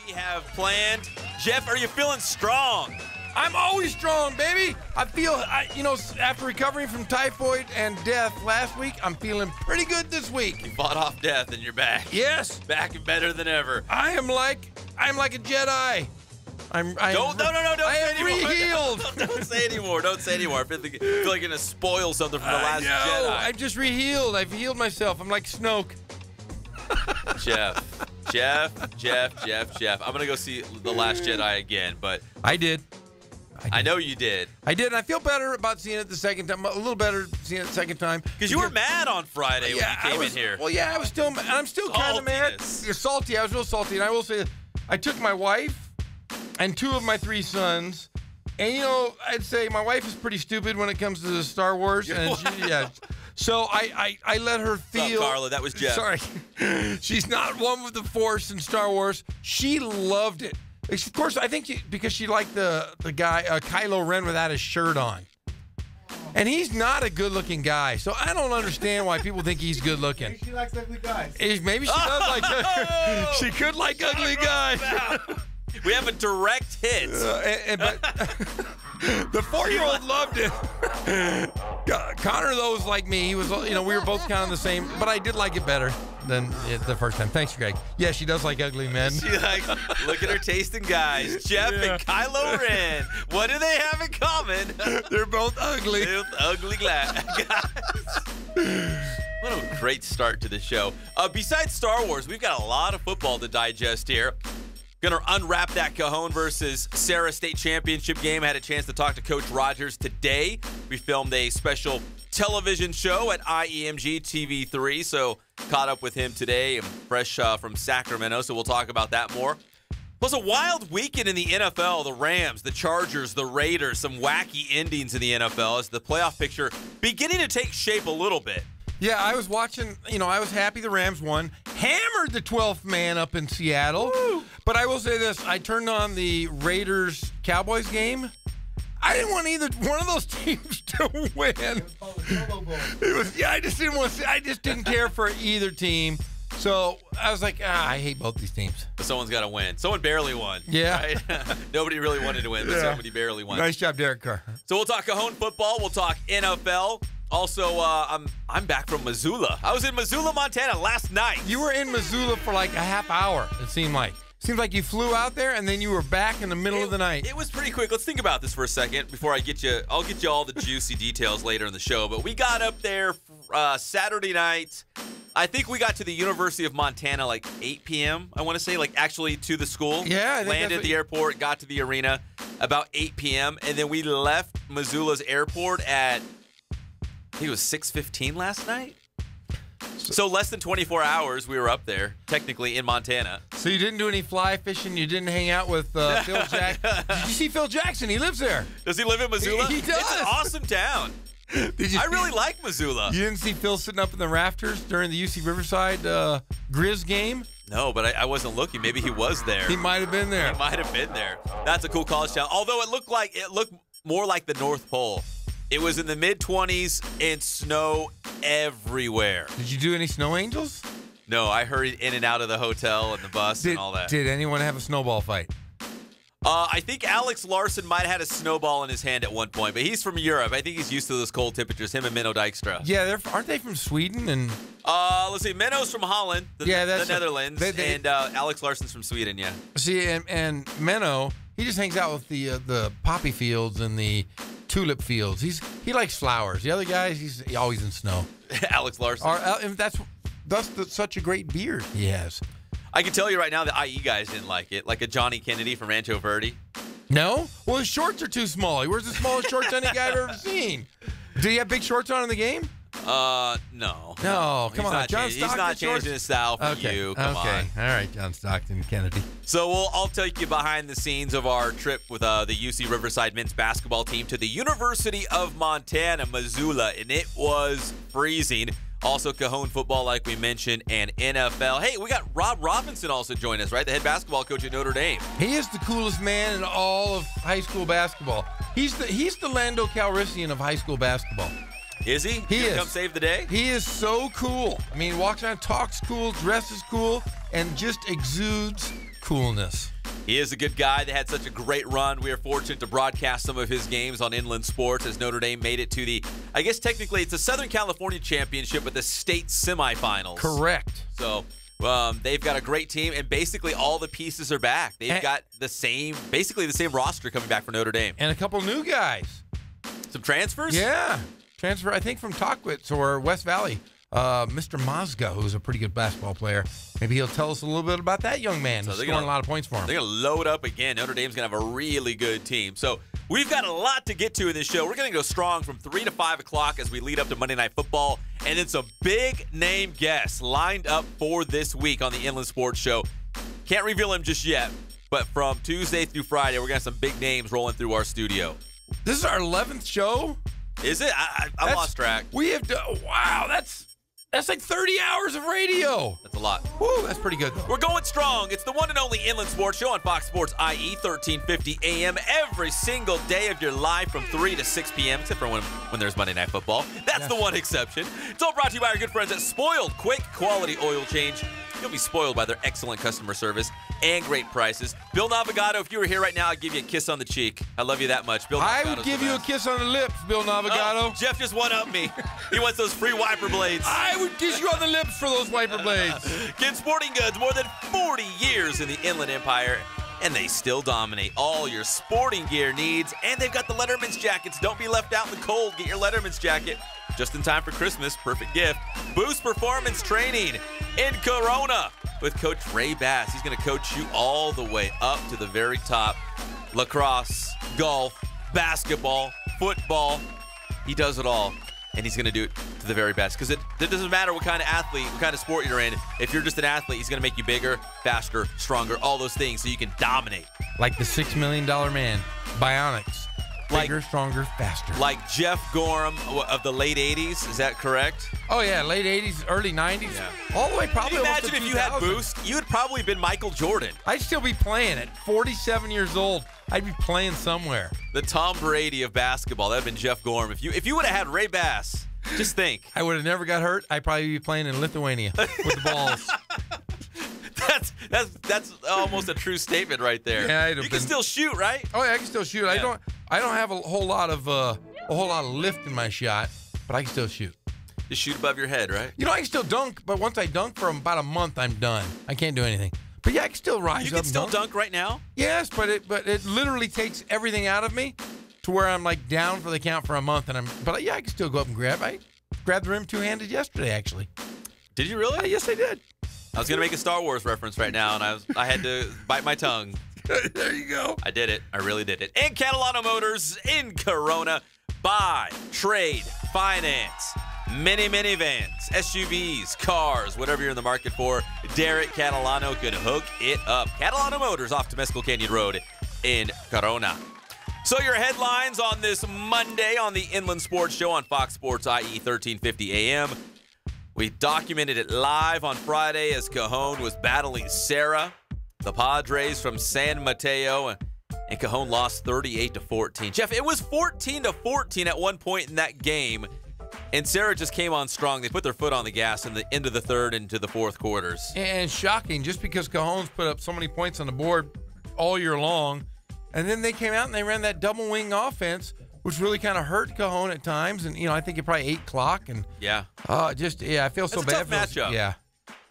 we have planned. Jeff, are you feeling strong? I'm always strong, baby. I feel, after recovering from typhoid and death last week, I'm feeling pretty good this week. You fought off death and you're back. Yes. Back and better than ever. I'm like a Jedi. Don't say anymore. Rehealed. Don't say anymore. Don't say anymore. I feel like you're going to spoil something from the last Jedi. I've just rehealed. I've healed myself. I'm like Snoke. Jeff. I'm going to go see The Last Jedi again, but I did. I know you did. I did, and I feel better about seeing it the second time. A little better seeing it the second time. Because you were mad on Friday when you came in here. Well, yeah, I was still, and I'm still kind of mad. You're salty. I was real salty, and I will say, I took my wife and 2 of my 3 sons, and I'd say my wife is pretty stupid when it comes to Star Wars, and so I let her feel. Stop, Carla, that was Jeff. Sorry, she's not one with the Force in Star Wars. She loved it. Of course, I think because she liked the guy, Kylo Ren, without his shirt on. And he's not a good-looking guy, so I don't understand why people think he's good-looking. Maybe she likes ugly guys. Maybe she does like She could like ugly guys. We have a direct hit. But the 4-year-old loved it. Connor, though, was like me. He was, we were both kind of the same, but I did like it better than the first time. Thanks, Greg. Yeah, she does like ugly men. Look at her tasting guys. Jeff and Kylo Ren. What do they have in common? They're both ugly. They're both ugly guys. What a great start to the show. Besides Star Wars, we've got a lot of football to digest here. Going to unwrap that Cajon versus Sarah State Championship game. I had a chance to talk to Coach Rogers today. We filmed a special television show at IEMG TV3, so caught up with him today, fresh from Sacramento, so we'll talk about that more. It was a wild weekend in the NFL. The Rams, the Chargers, the Raiders, some wacky endings in the NFL as the playoff picture beginning to take shape a little bit. Yeah, I was watching, I was happy the Rams won. Hammered the 12th man up in Seattle. Woo! But I will say this, I turned on the Raiders-Cowboys game. I didn't want either one of those teams to win. I just didn't want to. I just didn't care for either team. So I was like, I hate both these teams. But someone's got to win. Someone barely won. Yeah. Right? Nobody really wanted to win, but somebody barely won. Nice job, Derek Carr. So we'll talk Cajon football. We'll talk NFL. Also, I'm back from Missoula. I was in Missoula, Montana last night. You were in Missoula for like a half hour, it seemed like. Seems like you flew out there and then you were back in the middle of the night. It was pretty quick. Let's think about this for a second before I'll get you all the juicy details later in the show. But we got up there Saturday night. I think we got to the University of Montana like 8 p.m., I want to say, like actually to the school. Yeah. I think landed at the airport, got to the arena about 8 p.m., and then we left Missoula's airport at, I think it was 6:15 last night. So less than 24 hours we were up there, technically in Montana. So you didn't do any fly fishing? You didn't hang out with Phil Jackson? Did you see Phil Jackson? He lives there. Does he live in Missoula? He does. It's an awesome town. I really like Missoula. You didn't see Phil sitting up in the rafters during the UC Riverside Grizz game? No, but I wasn't looking. Maybe he was there. He might have been there. He might have been there. That's a cool college town. Although it looked more like the North Pole. It was in the mid-20s and snow everywhere. Did you do any snow angels? No, I hurried in and out of the hotel and the bus and all that. Did anyone have a snowball fight? I think Alex Larson might have had a snowball in his hand at one point, but he's from Europe. I think he's used to those cold temperatures, him and Menno Dijkstra. Yeah, aren't they from Sweden? And let's see, Menno's from Holland, the Netherlands, and Alex Larson's from Sweden, yeah. See, and Menno, he just hangs out with the poppy fields and the tulip fields. He likes flowers. The other guys, he's always in snow. Alex Larson. That's such a great beard he has. I can tell you right now the IE guys didn't like it, like a Johnny Kennedy from Rancho Verde. No? Well, his shorts are too small. He wears the smallest shorts any guy I've ever seen. Did he have big shorts on in the game? No. No, come on. John Stockton he's not changing his style for you. Come on. All right, John Stockton Kennedy. So I'll take you behind the scenes of our trip with the UC Riverside men's basketball team to the University of Montana, Missoula, and it was freezing. Also, Cajon football, like we mentioned, and NFL. Hey, we got Rob Robinson also join us, right? The head basketball coach at Notre Dame. He is the coolest man in all of high school basketball. He's the Lando Calrissian of high school basketball. Is he? He is. Come save the day? He is so cool. I mean, walks around, talks cool, dresses cool, and just exudes coolness. He is a good guy. They had such a great run. We are fortunate to broadcast some of his games on Inland Sports as Notre Dame made it to the, I guess technically it's a Southern California championship, but the state semifinals. Correct. So they've got a great team, and basically all the pieces are back. They've got basically the same roster coming back for Notre Dame. And a couple new guys. Some transfers? Yeah. Transfer, I think, from Tockwitz or West Valley. Mr. Mozga, who's a pretty good basketball player. Maybe he'll tell us a little bit about that young man. He's scoring a lot of points for him. They're going to load up again. Notre Dame's going to have a really good team. So we've got a lot to get to in this show. We're going to go strong from 3 to 5 o'clock as we lead up to Monday Night Football. And it's a big-name guest lined up for this week on the Inland Sports Show. Can't reveal him just yet, but from Tuesday through Friday, we're going to have some big names rolling through our studio. This is our 11th show? Is it? I lost track. We have done, wow, that's like 30 hours of radio. That's a lot. Woo, that's pretty good, though. We're going strong. It's the one and only Inland Sports Show on Fox Sports IE 1350 AM every single day of your life from 3 to 6 p.m., except for when there's Monday Night Football. That's the one exception. It's all brought to you by our good friends at Spoiled Quick Quality Oil Change. You'll be spoiled by their excellent customer service and great prices. Bill Navigato, if you were here right now, I'd give you a kiss on the cheek. I love you that much. Bill I would give you a kiss on the lips, Bill Navigato. Oh, Jeff just one-upped me. He wants those free wiper blades. I would kiss you on the lips for those wiper blades. Kidd Sporting Goods, more than 40 years in the Inland Empire, and they still dominate all your sporting gear needs. And they've got the Letterman's jackets. Don't be left out in the cold. Get your Letterman's jacket just in time for Christmas. Perfect gift. Boost Performance Training in Corona with Coach Ray Bass. He's going to coach you all the way up to the very top. Lacrosse, golf, basketball, football. He does it all, and he's going to do it to the very best because it doesn't matter what kind of athlete, what kind of sport you're in. If you're just an athlete, he's going to make you bigger, faster, stronger, all those things so you can dominate. Like the $6 million man, Bionics. Bigger, stronger, faster. Like Jeff Gorham of the late 80s, is that correct? Oh, yeah, late 80s, early 90s. Yeah. All the way probably almost to 2000. Imagine if you had Boost, you would probably been Michael Jordan. I'd still be playing at 47 years old. I'd be playing somewhere. The Tom Brady of basketball. That would have been Jeff Gorham. If you would have had Ray Bass, just think. I would have never got hurt. I'd probably be playing in Lithuania with the balls. That's almost a true statement right there. Yeah, you can still shoot, right? Oh yeah, I can still shoot. Yeah. I don't have a whole lot of lift in my shot, but I can still shoot. Just shoot above your head, right? You know, I can still dunk, but once I dunk for about a month, I'm done. I can't do anything. But yeah, I can still rise up. You can still dunk right now? Yes, but it literally takes everything out of me to where I'm like down for the count for a month, but yeah, I can still go up and grab. I grabbed the rim two-handed yesterday, actually. Did you really? Yes, I did. I was going to make a Star Wars reference right now, and I had to bite my tongue. There you go. I did it. I really did it. And Catalano Motors in Corona. Buy, trade, finance, minivans, SUVs, cars, whatever you're in the market for, Derek Catalano can hook it up. Catalano Motors off Temescal Canyon Road in Corona. So your headlines on this Monday on the Inland Sports Show on Fox Sports IE 1350 AM. We documented it live on Friday as Cajon was battling Sarah. The Padres from San Mateo, and Cajon lost 38-14. Jeff, it was 14-14 at one point in that game, and Sarah just came on strong. They put their foot on the gas in the end of the third into the fourth quarters. And shocking, just because Cajon's put up so many points on the board all year long, and then they came out and they ran that double wing offense, which really kind of hurt Cajon at times. And, I think it probably 8 o'clock. And I feel so bad. It's a tough matchup. Yeah.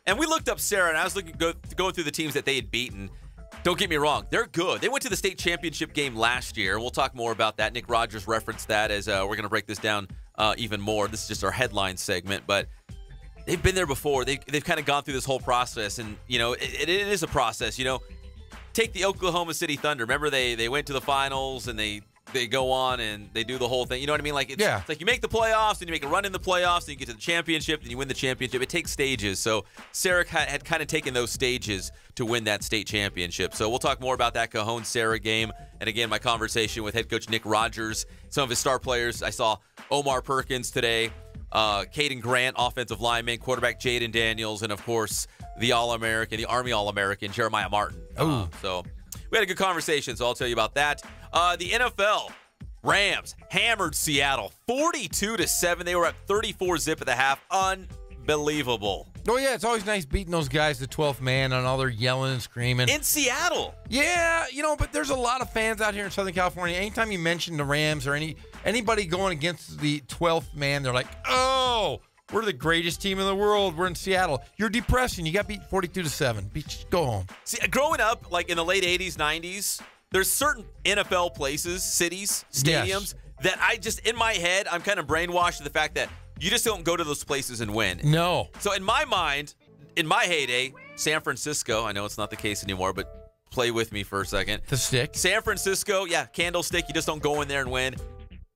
And we looked up Sarah, and I was going through the teams that they had beaten. Don't get me wrong. They're good. They went to the state championship game last year. We'll talk more about that. Nick Rogers referenced that as we're going to break this down even more. This is just our headline segment. But they've been there before. They've kind of gone through this whole process. And, it is a process. Take the Oklahoma City Thunder. Remember, they went to the finals, and they go on and they do the whole thing. You know what I mean? It's like you make the playoffs, and you make a run in the playoffs, and you get to the championship, and you win the championship. It takes stages. So Sarah had kind of taken those stages to win that state championship. So we'll talk more about that Cajon-Sarah game. And again, my conversation with head coach Nick Rogers, some of his star players. I saw Omar Perkins today, Caden Grant, offensive lineman, quarterback Jaden Daniels, and of course the All-American, the Army All-American, Jeremiah Martin. So we had a good conversation, so I'll tell you about that. The NFL, Rams hammered Seattle 42-7. They were up 34-zip at the half. unbelievable. Oh, yeah, it's always nice beating those guys, the 12th man, and all their yelling and screaming. In Seattle. Yeah, but there's a lot of fans out here in Southern California. Anytime you mention the Rams or anybody going against the 12th man, they're like, oh, we're the greatest team in the world. We're in Seattle. You're depressing. You got beat 42-7. Go home. See, growing up, like in the late 80s, 90s, there's certain NFL places, cities, stadiums that I just, in my head, I'm kind of brainwashed to the fact that you just don't go to those places and win. No. So in my mind, in my heyday, San Francisco, I know it's not the case anymore, but play with me for a second. The stick. San Francisco, yeah, candlestick. You just don't go in there and win.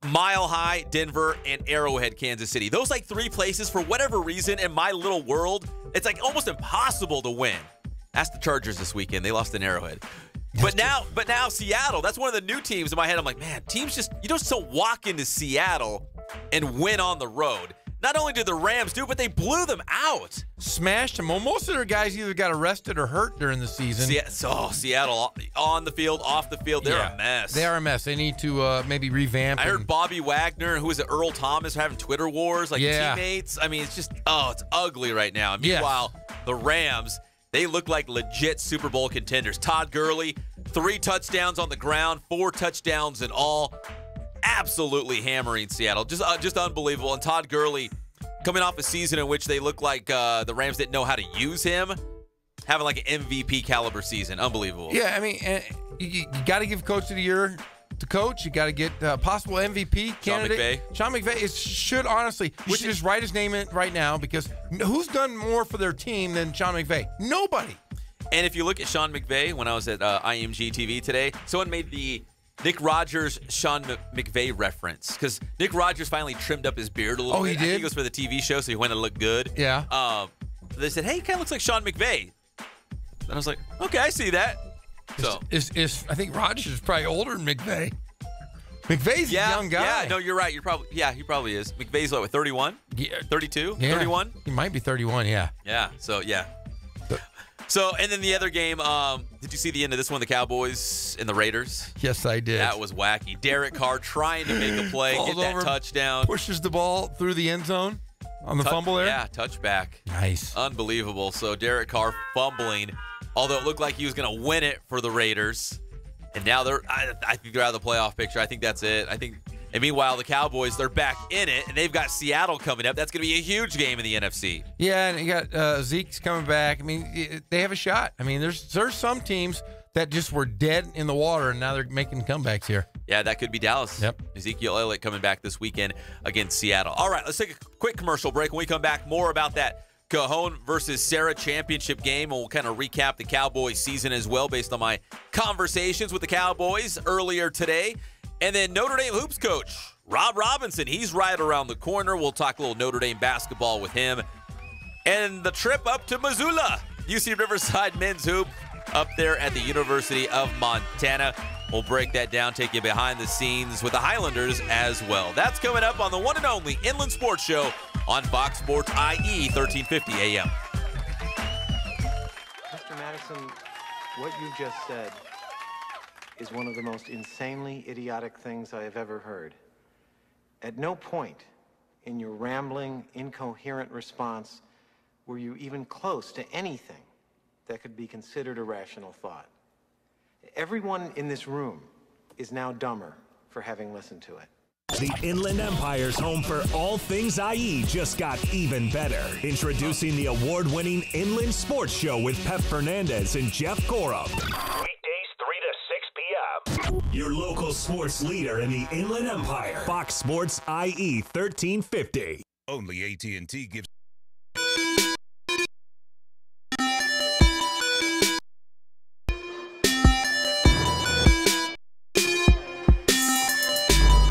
Mile High, Denver, and Arrowhead, Kansas City. Those like three places, for whatever reason, in my little world, it's like almost impossible to win. Ask the Chargers this weekend. They lost in Arrowhead. But now Seattle, that's one of the new teams in my head. I'm like, man, teams you just don't walk into Seattle and win on the road. Not only did the Rams do it, but they blew them out. Smashed them. Well, most of their guys either got arrested or hurt during the season. Seattle, on the field, off the field, they're a mess. They are a mess. They need to maybe revamp. I heard Bobby Wagner and who was it, Earl Thomas, are having Twitter wars, like teammates. I mean, it's just, it's ugly right now. Meanwhile, the Rams, they look like legit Super Bowl contenders. Todd Gurley, 3 touchdowns on the ground, 4 touchdowns in all. Absolutely hammering Seattle. Just unbelievable. And Todd Gurley, coming off a season in which they look like the Rams didn't know how to use him, having like an MVP caliber season. Unbelievable. Yeah, I mean, you got to give Coach of the Year to Coach. You got to get possible MVP candidate. Sean McVay should just write his name in right now, because who's done more for their team than Sean McVay? Nobody. And if you look at Sean McVay, when I was at IMG TV today, someone made the Nick Rogers, Sean McVay reference, because Nick Rogers finally trimmed up his beard a little bit. He did? I think it was for the TV show, so he went to look good. Yeah. They said, hey, he kind of looks like Sean McVay. And I was like, okay, I see that. So I think Rogers is probably older than McVay. McVay's a young guy. Yeah, no, you're right. He probably is. McVay's what, 31? Yeah. 32? Yeah. 31? He might be 31, yeah. Yeah, So, and then the other game, did you see the end of this one, the Cowboys and the Raiders? Yes, I did. That was wacky. Derek Carr trying to make a play, get that touchdown. Pushes the ball through the end zone on the fumble there. Yeah, touchback. Nice. Unbelievable. So Derek Carr fumbling, although it looked like he was going to win it for the Raiders. And now I think they're out of the playoff picture. I think that's it. And meanwhile, the Cowboys, they're back in it, and they've got Seattle coming up. That's going to be a huge game in the NFC. Yeah, and you got Zeke's coming back. I mean, they have a shot. I mean, there's some teams that just were dead in the water, and now they're making comebacks here. Yeah, that could be Dallas. Yep. Ezekiel Elliott coming back this weekend against Seattle. All right, let's take a quick commercial break. When we come back, more about that Cajon versus Sarah championship game, and we'll kind of recap the Cowboys season as well based on my conversations with the Cowboys earlier today. And then Notre Dame hoops coach Rob Robinson, he's right around the corner. We'll talk a little Notre Dame basketball with him. And the trip up to Missoula, UC Riverside men's hoop up there at the University of Montana. We'll break that down, take you behind the scenes with the Highlanders as well. That's coming up on the one and only Inland Sports Show on Fox Sports IE 1350 AM. Mr. Madison, what you just said is one of the most insanely idiotic things I have ever heard. At no point in your rambling, incoherent response were you even close to anything that could be considered a rational thought. Everyone in this room is now dumber for having listened to it. The Inland Empire's home for all things IE just got even better. Introducing the award-winning Inland Sports Show with Pep Fernandez and Jeff Gorham. Your local sports leader in the Inland Empire. Fox Sports IE 1350. Only AT&T gives.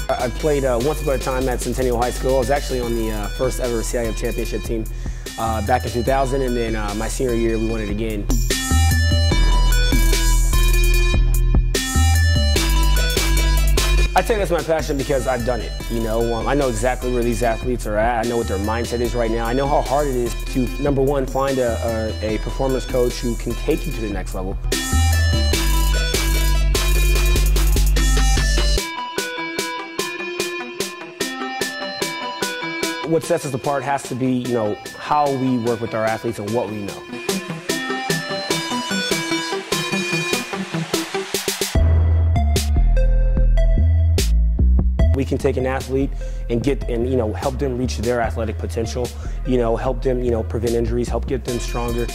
I played once upon a time at Centennial High School. I was actually on the first ever CIF championship team back in 2000, and then my senior year we won it again. I think that's my passion because I've done it. You know, I know exactly where these athletes are at. I know what their mindset is right now. I know how hard it is to, number one, find a performance coach who can take you to the next level. What sets us apart has to be, you know, how we work with our athletes and what we know. We can take an athlete and help them reach their athletic potential, help them, prevent injuries, help get them stronger.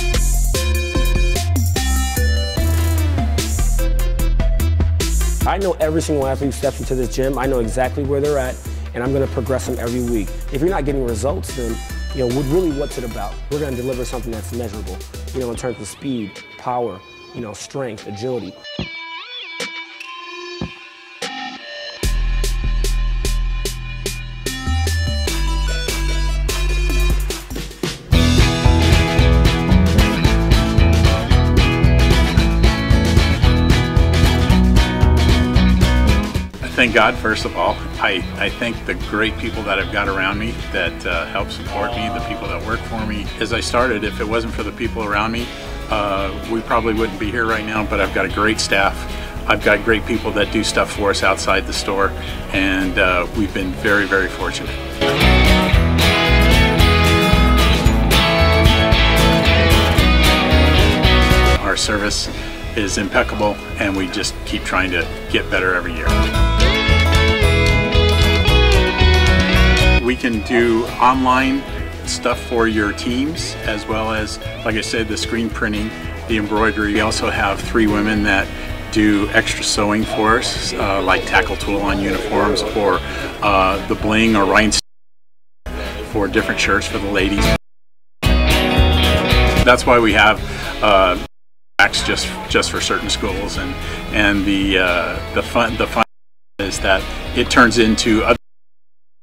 I know every single athlete who steps into this gym. I know exactly where they're at, and I'm going to progress them every week. If you're not getting results, then, what's it about? We're going to deliver something that's measurable, in terms of speed, power, strength, agility. Thank God, first of all. I thank the great people that I've got around me that help support me, the people that work for me. As I started, if it wasn't for the people around me, we probably wouldn't be here right now, but I've got a great staff. I've got great people that do stuff for us outside the store, and we've been very, very fortunate. Our service is impeccable, and we just keep trying to get better every year. We can do online stuff for your teams, as well as, like I said, the screen printing, the embroidery. We also have 3 women that do extra sewing for us, like tackle tool on uniforms, or the bling or rhinestone for different shirts for the ladies. That's why we have packs just for certain schools, and the fun is that it turns into other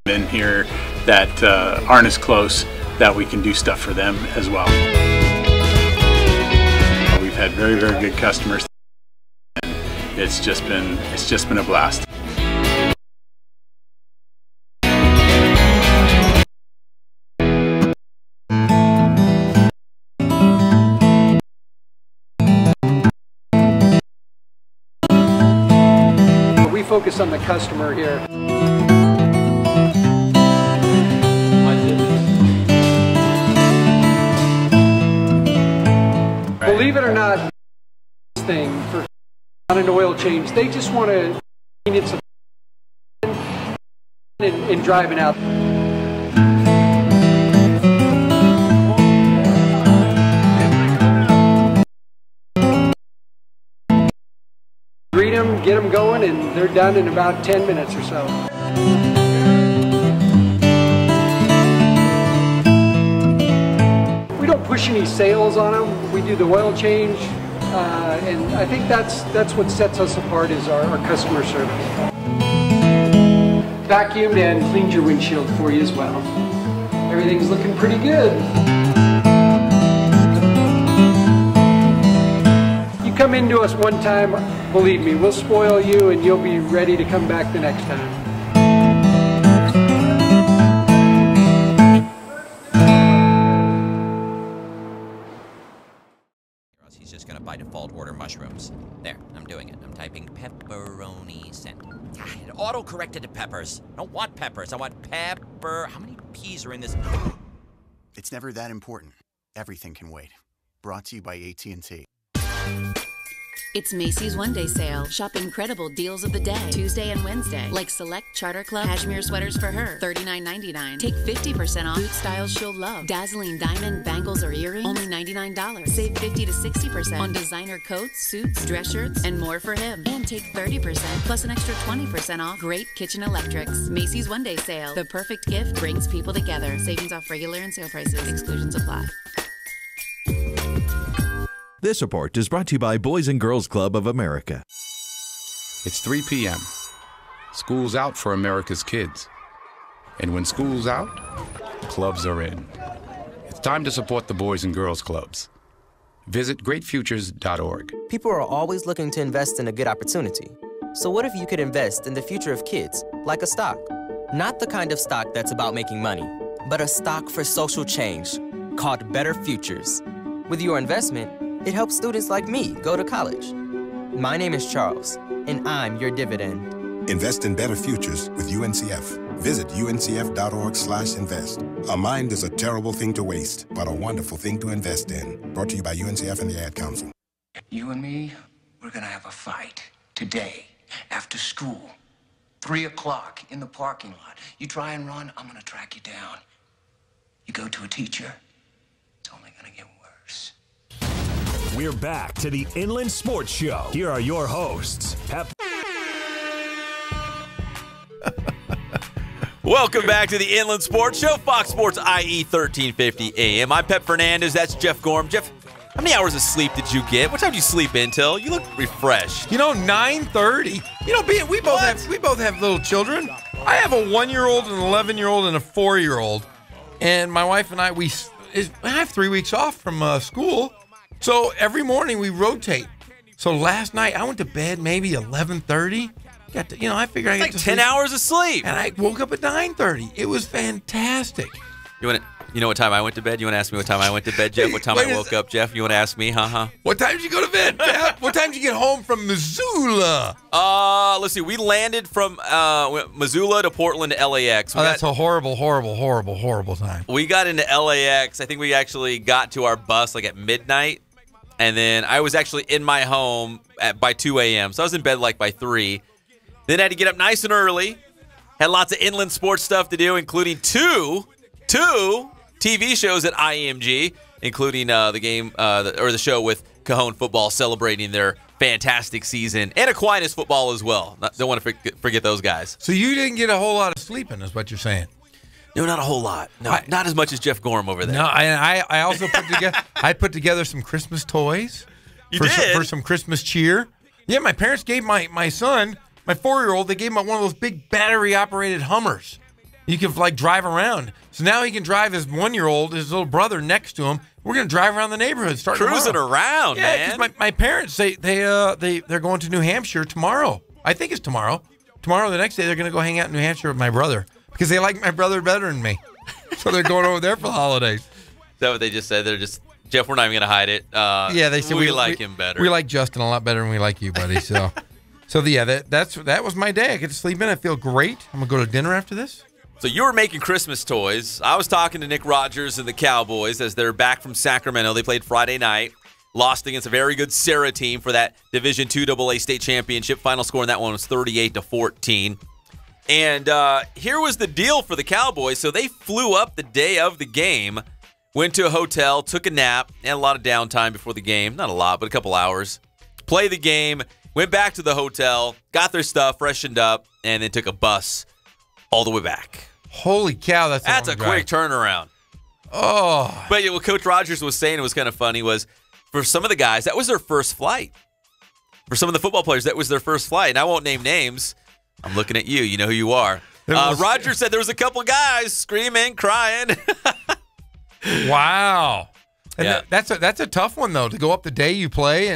in here that aren't as close, that we can do stuff for them as well. We've had very, very good customers, and it's just been a blast. We focus on the customer here. Believe it or not, this thing for on an oil change, they just want to convenience of and driving out. Greet them, get them going, and they're done in about 10 minutes or so. We don't push any sales on them. We do the oil change, and I think that's what sets us apart is our customer service. Vacuumed and cleaned your windshield for you as well. Everything's looking pretty good. You come into us one time, believe me, we'll spoil you and you'll be ready to come back the next time. He's just gonna by default order mushrooms. There, I'm doing it. I'm typing pepperoni sent. It auto-corrected to peppers. I don't want peppers. I want pepper. How many P's are in this? It's never that important. Everything can wait. Brought to you by AT&T. It's Macy's One Day Sale. Shop incredible deals of the day, Tuesday and Wednesday. Like select Charter Club cashmere sweaters for her, $39.99. Take 50% off boot styles she'll love. Dazzling diamond bangles or earrings, only $99. Save 50 to 60% on designer coats, suits, dress shirts, and more for him. And take 30% plus an extra 20% off great kitchen electrics. Macy's One Day Sale. The perfect gift brings people together. Savings off regular and sale prices. Exclusions apply. This report is brought to you by Boys and Girls Club of America. It's 3 p.m. School's out for America's kids. And when school's out, clubs are in. It's time to support the Boys and Girls Clubs. Visit greatfutures.org. People are always looking to invest in a good opportunity. So what if you could invest in the future of kids, like a stock? Not the kind of stock that's about making money, but a stock for social change, called Better Futures. With your investment, it helps students like me go to college. My name is Charles, and I'm your dividend. Invest in better futures with UNCF. Visit uncf.org/invest. A mind is a terrible thing to waste, but a wonderful thing to invest in. Brought to you by UNCF and the Ad Council. You and me, we're gonna have a fight today after school. 3 o'clock in the parking lot. You try and run, I'm gonna track you down. You go to a teacher, it's only gonna get worse. We're back to the Inland Sports Show. Here are your hosts, Pep. Welcome back to the Inland Sports Show, Fox Sports IE 1350 AM. I'm Pep Fernandez. That's Jeff Gorham. Jeff, how many hours of sleep did you get? What time did you sleep in till? You look refreshed. 9:30. We both have little children. I have a 1-year-old, an 11-year-old, and a 4-year-old. And my wife and I have 3 weeks off from school. So every morning we rotate. So last night I went to bed maybe 11:30. I figured I get like 10 hours of sleep. And I woke up at 9:30. It was fantastic. You know what time I went to bed? You want to ask me what time I went to bed, Jeff? What time I woke up, Jeff? You want to ask me? What time did you go to bed, Jeff? What time did you get home from Missoula? Let's see. We landed from Missoula to Portland to LAX. That's a horrible, horrible, horrible, horrible time. We got into LAX. I think we actually got to our bus like at midnight. And then I was actually in my home by 2 a.m. So I was in bed like by 3. Then I had to get up nice and early. Had lots of inland sports stuff to do, including two TV shows at IMG, including the game or the show with Cajon football celebrating their fantastic season, and Aquinas football as well. Don't want to forget those guys. So you didn't get a whole lot of sleeping, is what you're saying? No, not a whole lot. No, not as much as Jeff Gorham over there. No, I also put together some Christmas toys. For some Christmas cheer. Yeah, my parents gave my son, my 4-year-old, they gave him one of those big battery-operated Hummers. You can drive around. So now he can drive his 1-year-old, his little brother next to him. We're gonna drive around the neighborhood, cruising around. Yeah, because my parents they're going to New Hampshire tomorrow. I think it's tomorrow. Tomorrow, the next day, they're gonna go hang out in New Hampshire with my brother because they like my brother better than me. So they're going over there for the holidays. Is that what they just said? They're just, Jeff, we're not even gonna hide it. Yeah, they said we like him better. We like Justin a lot better than we like you, buddy. So, that was my day. I get to sleep in. I feel great. I'm gonna go to dinner after this. So you were making Christmas toys. I was talking to Nick Rogers and the Cowboys as they're back from Sacramento. They played Friday night, lost against a very good Sarah team for that Division II AA state championship. Final score in that one was 38-14. And here was the deal for the Cowboys. So they flew up the day of the game, went to a hotel, took a nap, and a lot of downtime before the game. Not a lot, but a couple hours. Played the game, went back to the hotel, got their stuff, freshened up, and then took a bus all the way back. Holy cow, that's a quick turnaround. Oh. But what Coach Rogers was saying, it was kind of funny, was for some of the guys, that was their first flight. For some of the football players, that was their first flight. And I won't name names. I'm looking at you. You know who you are. Rogers said there was a couple of guys screaming, crying. Wow. And Yeah. that's a tough one, though, to go up the day you play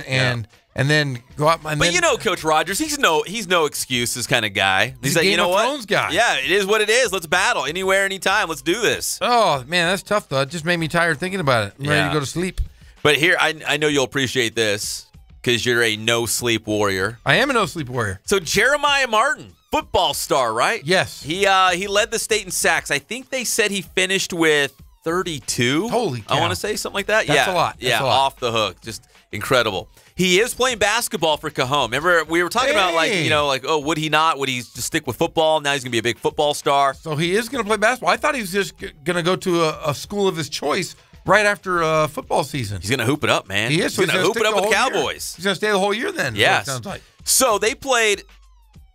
and then go up. But you know, Coach Rogers, he's no excuses kind of guy. He's like, Game you know of what? Thrones guy. Yeah, it is what it is. Let's battle anywhere, anytime. Let's do this. Oh, man, that's tough, though. It just made me tired thinking about it. I'm ready to go to sleep. But here, I know you'll appreciate this because you're a no-sleep warrior. I am a no-sleep warrior. So Jeremiah Martin, football star, right? Yes. He led the state in sacks. I think they said he finished with 32. Holy cow. I want to say something like that. That's a lot. That's a lot. Off the hook. Just incredible. He is playing basketball for Cajon. Remember, we were talking about, would he not? Would he just stick with football? Now he's going to be a big football star. So he is going to play basketball. I thought he was just going to go to a school of his choice right after football season. He's going to hoop it up, man. He is. He's going to hoop it up with the Cowboys. He's going to stay the whole year then. Yes. Sounds like. So they played,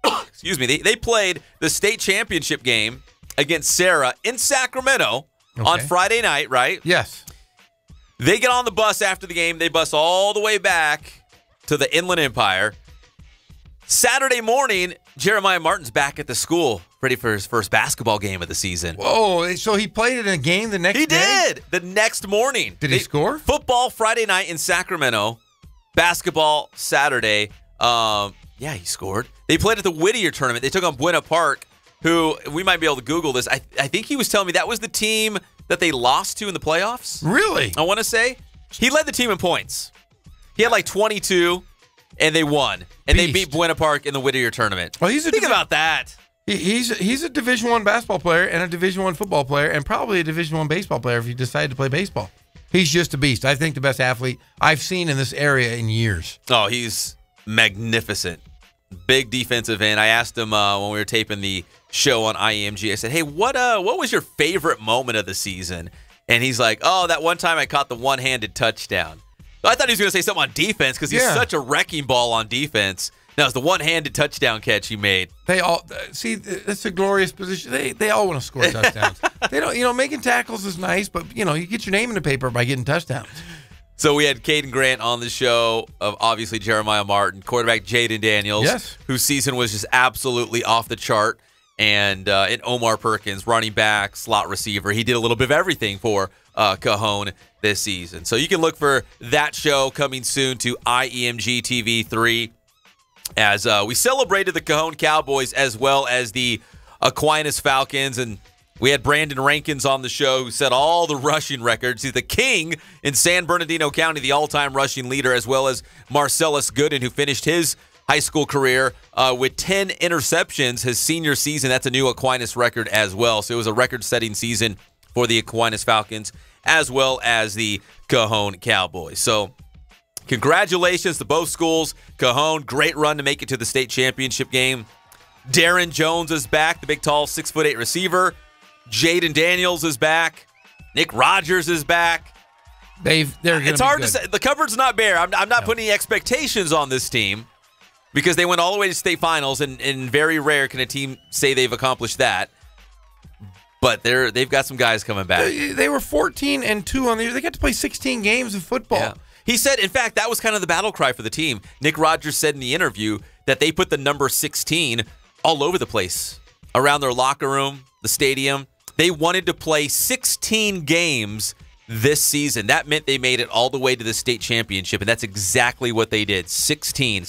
excuse me, they played the state championship game against Sarah in Sacramento on Friday night, right? Yes. They get on the bus after the game. They bus all the way back to the Inland Empire. Saturday morning, Jeremiah Martin's back at the school, ready for his first basketball game of the season. Whoa, so he played in a game the next day? He did, the next morning. Did he score? Football Friday night in Sacramento, basketball Saturday. Yeah, he scored. They played at the Whittier tournament. They took on Buena Park, who, we might be able to Google this. I think he was telling me that was the team that they lost to in the playoffs. Really? I want to say. He led the team in points. He had like 22, and they won. And they beat Buena Park in the Whittier tournament. Well, Think about that. He's a Division I basketball player and a Division I football player and probably a Division I baseball player if he decided to play baseball. He's just a beast. I think the best athlete I've seen in this area in years. Oh, he's magnificent. Big defensive end. I asked him when we were taping the show on IEMG, I said, hey, what was your favorite moment of the season? And he's like, oh, that one time I caught the one-handed touchdown. I thought he was going to say something on defense because he's such a wrecking ball on defense. No, it's the one-handed touchdown catch he made. They all see that's a glorious position. They all want to score touchdowns. They don't. Making tackles is nice, but you get your name in the paper by getting touchdowns. So we had Caden Grant on the show of obviously Jeremiah Martin, quarterback Jaden Daniels, whose season was just absolutely off the chart, and Omar Perkins, running back, slot receiver. He did a little bit of everything for Cajon this season. So you can look for that show coming soon to IEMG TV 3 as we celebrated the Cajon Cowboys as well as the Aquinas Falcons, and we had Brandon Rankins on the show who set all the rushing records. He's the king in San Bernardino County, the all-time rushing leader, as well as Marcellus Gooden, who finished his high school career with 10 interceptions his senior season. That's a new Aquinas record as well. So it was a record-setting season for the Aquinas Falcons as well as the Cajon Cowboys. So congratulations to both schools. Cajon, great run to make it to the state championship game. Darren Jones is back, the big, tall, 6'8" receiver. Jaden Daniels is back. Nick Rogers is back. It's hard to say. The cupboard's not bare. I'm not putting any expectations on this team because they went all the way to state finals, and very rare can a team say they've accomplished that. But they've got some guys coming back. They were 14-2 on the year. They got to play 16 games of football. Yeah. He said, in fact, that was kind of the battle cry for the team. Nick Rogers said in the interview that they put the number 16 all over the place, around their locker room, the stadium. They wanted to play 16 games this season. That meant they made it all the way to the state championship, and that's exactly what they did. 16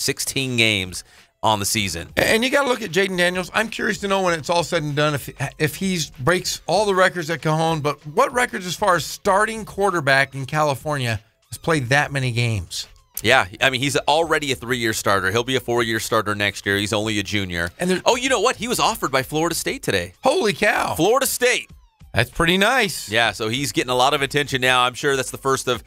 games on the season. And you got to look at Jaden Daniels. I'm curious to know when it's all said and done if he breaks all the records at Cajon, but what records as far as starting quarterback in California has played that many games? Yeah, I mean, he's already a 3-year starter. He'll be a 4-year starter next year. He's only a junior. And you know what? He was offered by Florida State today. Holy cow. Florida State. That's pretty nice. Yeah, so he's getting a lot of attention now. I'm sure that's the first of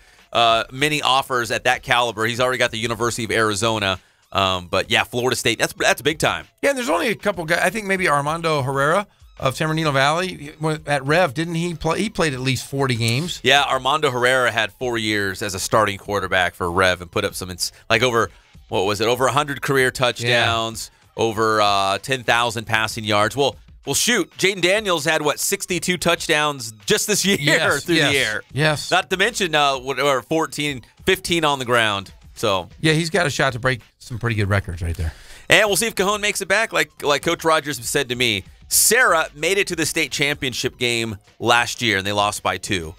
many offers at that caliber. He's already got the University of Arizona. But, yeah, Florida State, that's big time. Yeah, and there's only a couple guys. I think maybe Armando Herrera of San Bernardino Valley at Rev, didn't he play? He played at least 40 games. Yeah, Armando Herrera had 4 years as a starting quarterback for Rev and put up some, over 100 career touchdowns, over 10,000 passing yards. Well, shoot, Jaden Daniels had, 62 touchdowns just this year through the air. Yes. Not to mention 15 on the ground. So yeah, he's got a shot to break some pretty good records right there. And we'll see if Cajon makes it back. Like Coach Rogers said to me, Sarah made it to the state championship game last year, and they lost by 2.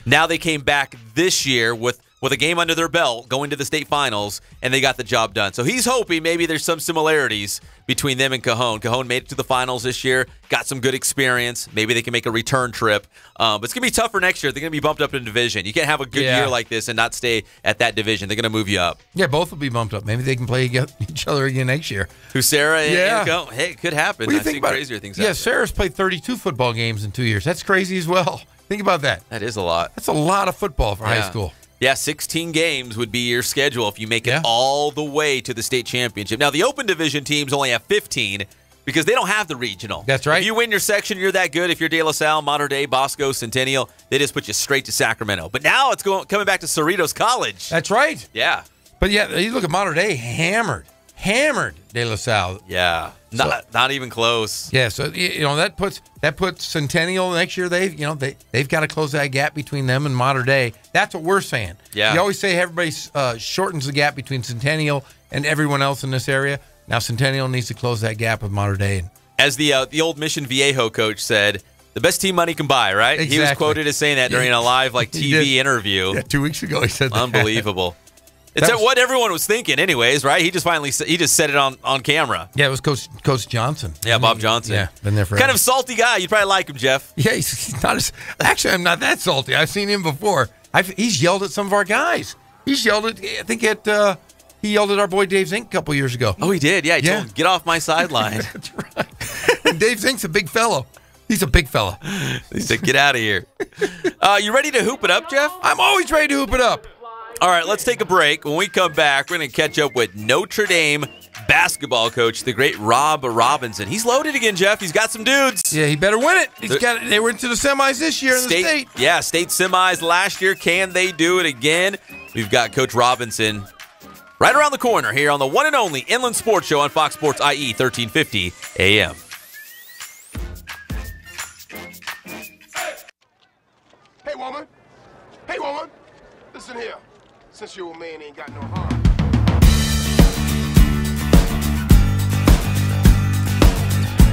Now they came back this year with a game under their belt, going to the state finals, and they got the job done. So he's hoping maybe there's some similarities between them and Cajon. Cajon made it to the finals this year, got some good experience. Maybe they can make a return trip. But it's going to be tough for next year. They're going to be bumped up in division. You can't have a good year like this and not stay at that division. They're going to move you up. Yeah, both will be bumped up. Maybe they can play each other again next year. Who, Sarah and Cajon? Hey, it could happen. What do you I've think seen about crazier things happen. Yeah, Sarah's played 32 football games in 2 years. That's crazy as well. Think about that. That is a lot. That's a lot of football for high school. Yeah, 16 games would be your schedule if you make it all the way to the state championship. Now, the open division teams only have 15 because they don't have the regional. That's right. If you win your section, you're that good. If you're De La Salle, Mater Dei, Bosco, Centennial, they just put you straight to Sacramento. But now it's coming back to Cerritos College. That's right. Yeah. But yeah, you look at Mater Dei, hammered De La Salle. Yeah. Not even close. Yeah, so that puts Centennial next year. They've got to close that gap between them and Mater Dei. That's what we're saying. Yeah. You always say everybody shortens the gap between Centennial and everyone else in this area. Now Centennial needs to close that gap with Mater Dei. As the old Mission Viejo coach said, the best team money can buy, right? Exactly. He was quoted as saying that during a live TV interview. Yeah, 2 weeks ago he said that. Unbelievable. It's what everyone was thinking anyways, right? He just said it on camera. Yeah, it was Coach Johnson. Yeah, Bob Johnson. Yeah, been there forever. Kind of salty guy. You'd probably like him, Jeff. Yeah, he's not as... Actually, I'm not that salty. I've seen him before. He's yelled at some of our guys. He's yelled at, I think he yelled at our boy Dave Zink a couple years ago. Oh, he did? Yeah, he told him, get off my sideline. That's right. Dave Zink's a big fellow. He's a big fella. He said, get out of here. You ready to hoop it up, Jeff? I'm always ready to hoop it up. All right, let's take a break. When we come back, we're going to catch up with Notre Dame basketball coach, the great Rob Robinson. He's loaded again, Jeff. He's got some dudes. Yeah, he better win it. They were into the semis this year in the state. Yeah, state semis last year. Can they do it again? We've got Coach Robinson right around the corner here on the one and only Inland Sports Show on Fox Sports IE 1350 AM. Hey, woman. Hey, woman. Listen here. Since your old man ain't got no heart.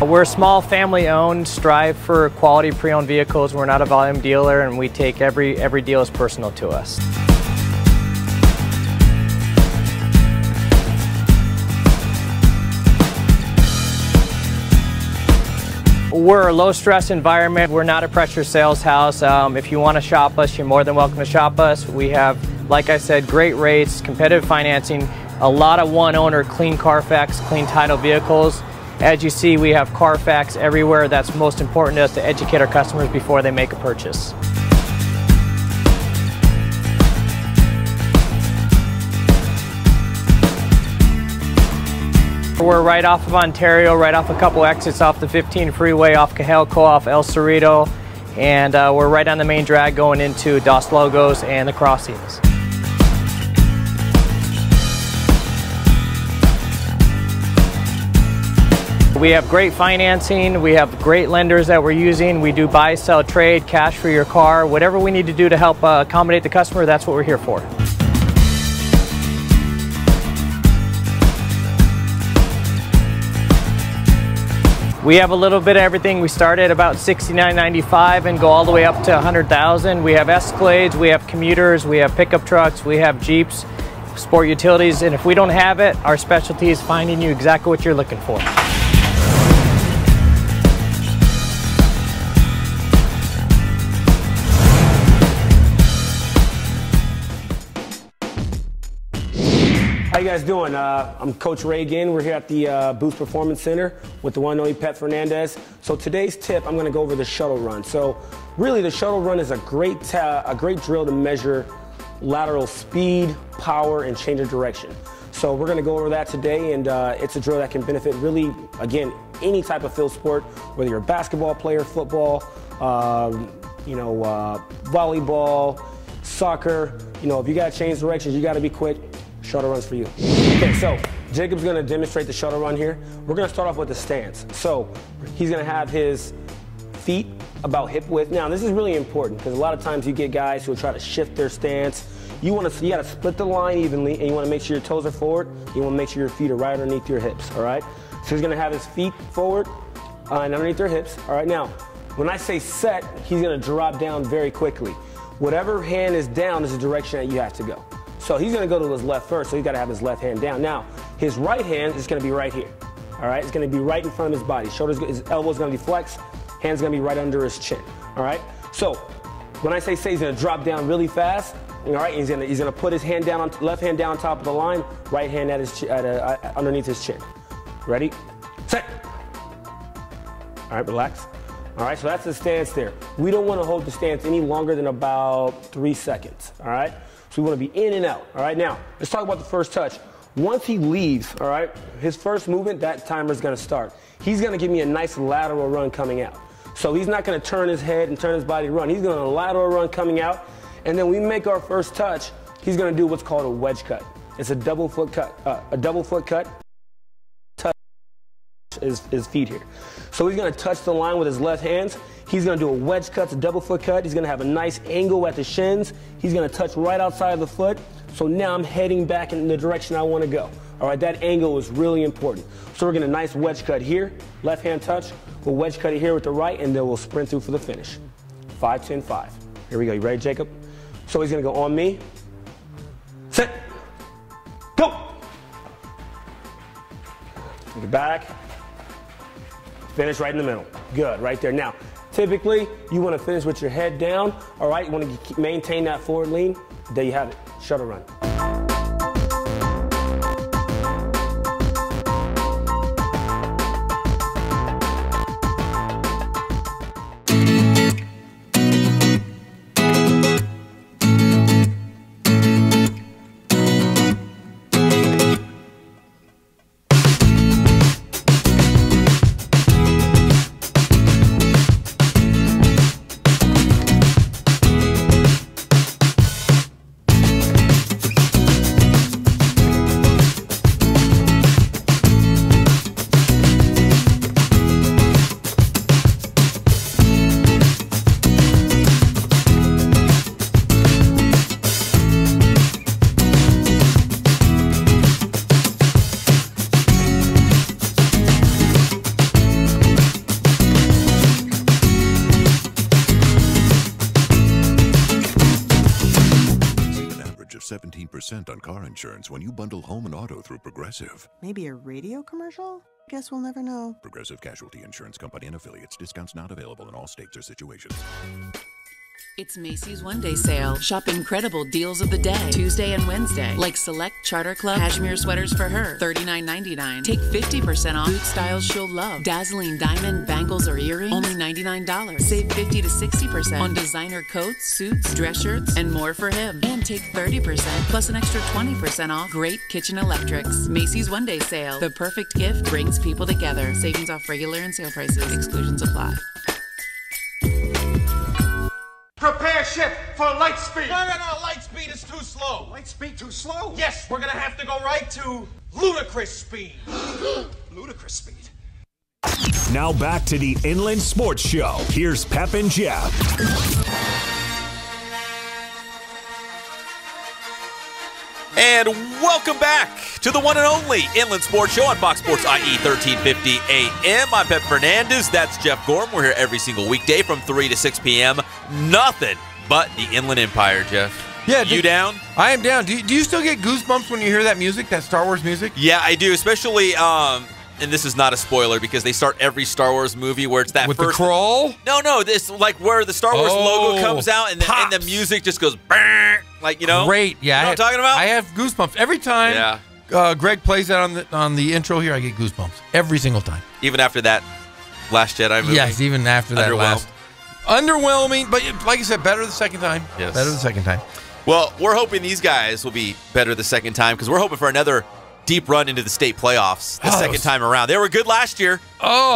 We're small, family-owned, strive for quality pre-owned vehicles. We're not a volume dealer, and we take every deal as personal to us. We're a low-stress environment. We're not a pressure sales house. If you want to shop us, you're more than welcome to shop us. We have, like I said, great rates, competitive financing, a lot of one-owner, clean Carfax, clean title vehicles. As you see, we have Carfax everywhere. That's most important to us, to educate our customers before they make a purchase. We're right off of Ontario, right off a couple exits off the 15 freeway, off Cajalco, off El Cerrito, and we're right on the main drag going into Dos Logos and the crossings. We have great financing, we have great lenders that we're using. We do buy, sell, trade, cash for your car. Whatever we need to do to help accommodate the customer, that's what we're here for. We have a little bit of everything. We start at about $69.95 and go all the way up to $100,000. We have Escalades, we have commuters, we have pickup trucks, we have Jeeps, sport utilities, and if we don't have it, our specialty is finding you exactly what you're looking for. How you guys doing? I'm Coach Ray again. We're here at the Boost Performance Center with the one and only Pep Fernandez. So today's tip, I'm going to go over the shuttle run. So really, the shuttle run is a great drill to measure lateral speed, power, and change of direction. So we're going to go over that today, and it's a drill that can benefit really, again, any type of field sport, whether you're a basketball player, football, volleyball, soccer. You know, if you got to change directions, you got to be quick. Shuttle run's for you. Okay, so Jacob's going to demonstrate the shuttle run here. We're going to start off with the stance. So he's going to have his feet about hip width. Now, this is really important because a lot of times you get guys who will try to shift their stance. You got to split the line evenly, and you want to make sure your toes are forward. You want to make sure your feet are right underneath your hips, all right? So he's going to have his feet forward and underneath their hips. All right, now, when I say set, he's going to drop down very quickly. Whatever hand is down is the direction that you have to go. So he's going to go to his left first, so he's got to have his left hand down. Now, his right hand is going to be right here. All right, it's going to be right in front of his body. His elbow's going to be flexed. Hand's going to be right under his chin. All right. So when I say he's going to drop down really fast. All right, he's going to put his hand down, left hand down on top of the line, right hand underneath his chin. Ready, set. All right, relax. All right, so that's the stance there. We don't want to hold the stance any longer than about 3 seconds. All right. So we want to be in and out. All right, now let's talk about the first touch. Once he leaves, all right, his first movement, that timer is going to start. He's going to give me a nice lateral run coming out. So he's not going to turn his head and turn his body to run. He's going to lateral run coming out. And then we make our first touch. He's going to do what's called a wedge cut. It's a double foot cut. Touch his feet here. So he's going to touch the line with his left hands. He's going to do a wedge cut, it's a double foot cut. He's going to have a nice angle at the shins. He's going to touch right outside of the foot. So now I'm heading back in the direction I want to go. All right, that angle is really important. So we're going to nice wedge cut here, left hand touch. We'll wedge cut it here with the right, and then we'll sprint through for the finish. 5, 10, 5. Here we go. You ready, Jacob? So he's going to go on me. Set. Go. Take it back. Finish right in the middle. Good, right there. Now, typically, you want to finish with your head down. All right, you want to maintain that forward lean. There you have it. Shuttle run. 15% on car insurance when you bundle home and auto through Progressive. Maybe a radio commercial? Guess we'll never know. Progressive Casualty Insurance Company and Affiliates. Discounts not available in all states or situations. It's Macy's One Day Sale. Shop incredible deals of the day. Tuesday and Wednesday. Like select Charter Club cashmere sweaters for her. $39.99. Take 50% off boot styles she'll love. Dazzling diamond bangles or earrings. Only $99. Save 50 to 60% on designer coats, suits, dress shirts, and more for him. And take 30% plus an extra 20% off great kitchen electrics. Macy's One Day Sale. The perfect gift brings people together. Savings off regular and sale prices. Exclusions apply. Prepare ship for light speed. No, light speed is too slow. Light speed too slow? Yes, we're gonna have to go right to ludicrous speed. Ludicrous speed. Now back to the Inland Sports Show. Here's Pep and Jeff. And welcome back to the one and only Inland Sports Show on Fox Sports IE 1350 AM. I'm Pep Fernandez. That's Jeff Gorm. We're here every single weekday from 3 to 6 p.m. Nothing but the Inland Empire, Jeff. Yeah, you down? I am down. Do you still get goosebumps when you hear that music, that Star Wars music? Yeah, I do, especially and this is not a spoiler because they start every Star Wars movie where it's that with first the crawl. No, this like where the Star Wars logo comes out and the music just goes like Great, yeah. You know what I'm talking about? I have goosebumps every time. Yeah. Greg plays that on the intro here. I get goosebumps every single time. Even after that Last Jedi movie. Yes, even after that last. Underwhelming, but like I said, better the second time. Yes. Better the second time. Well, we're hoping these guys will be better the second time because we're hoping for another deep run into the state playoffs the second time around. They were good last year.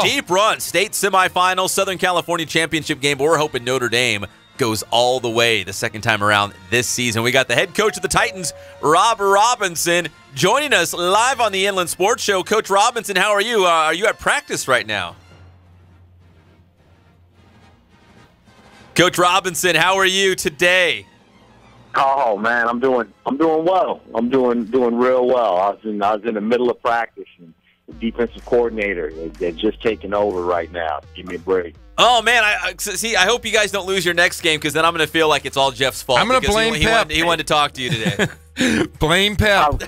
Deep run, state semifinals, Southern California championship game, but we're hoping Notre Dame goes all the way the second time around this season. We got the head coach of the Titans, Rob Robinson, joining us live on the Inland Sports Show. Coach Robinson, how are you? Are you at practice right now? Coach Robinson, how are you today? Oh man, I'm doing well. I'm doing real well. I was in the middle of practice, and the defensive coordinator they're just taking over right now. Give me a break. Oh man, I hope you guys don't lose your next game because then I'm going to feel like it's all Jeff's fault. I'm going to blame Pep. He wanted to talk to you today. Blame Pep.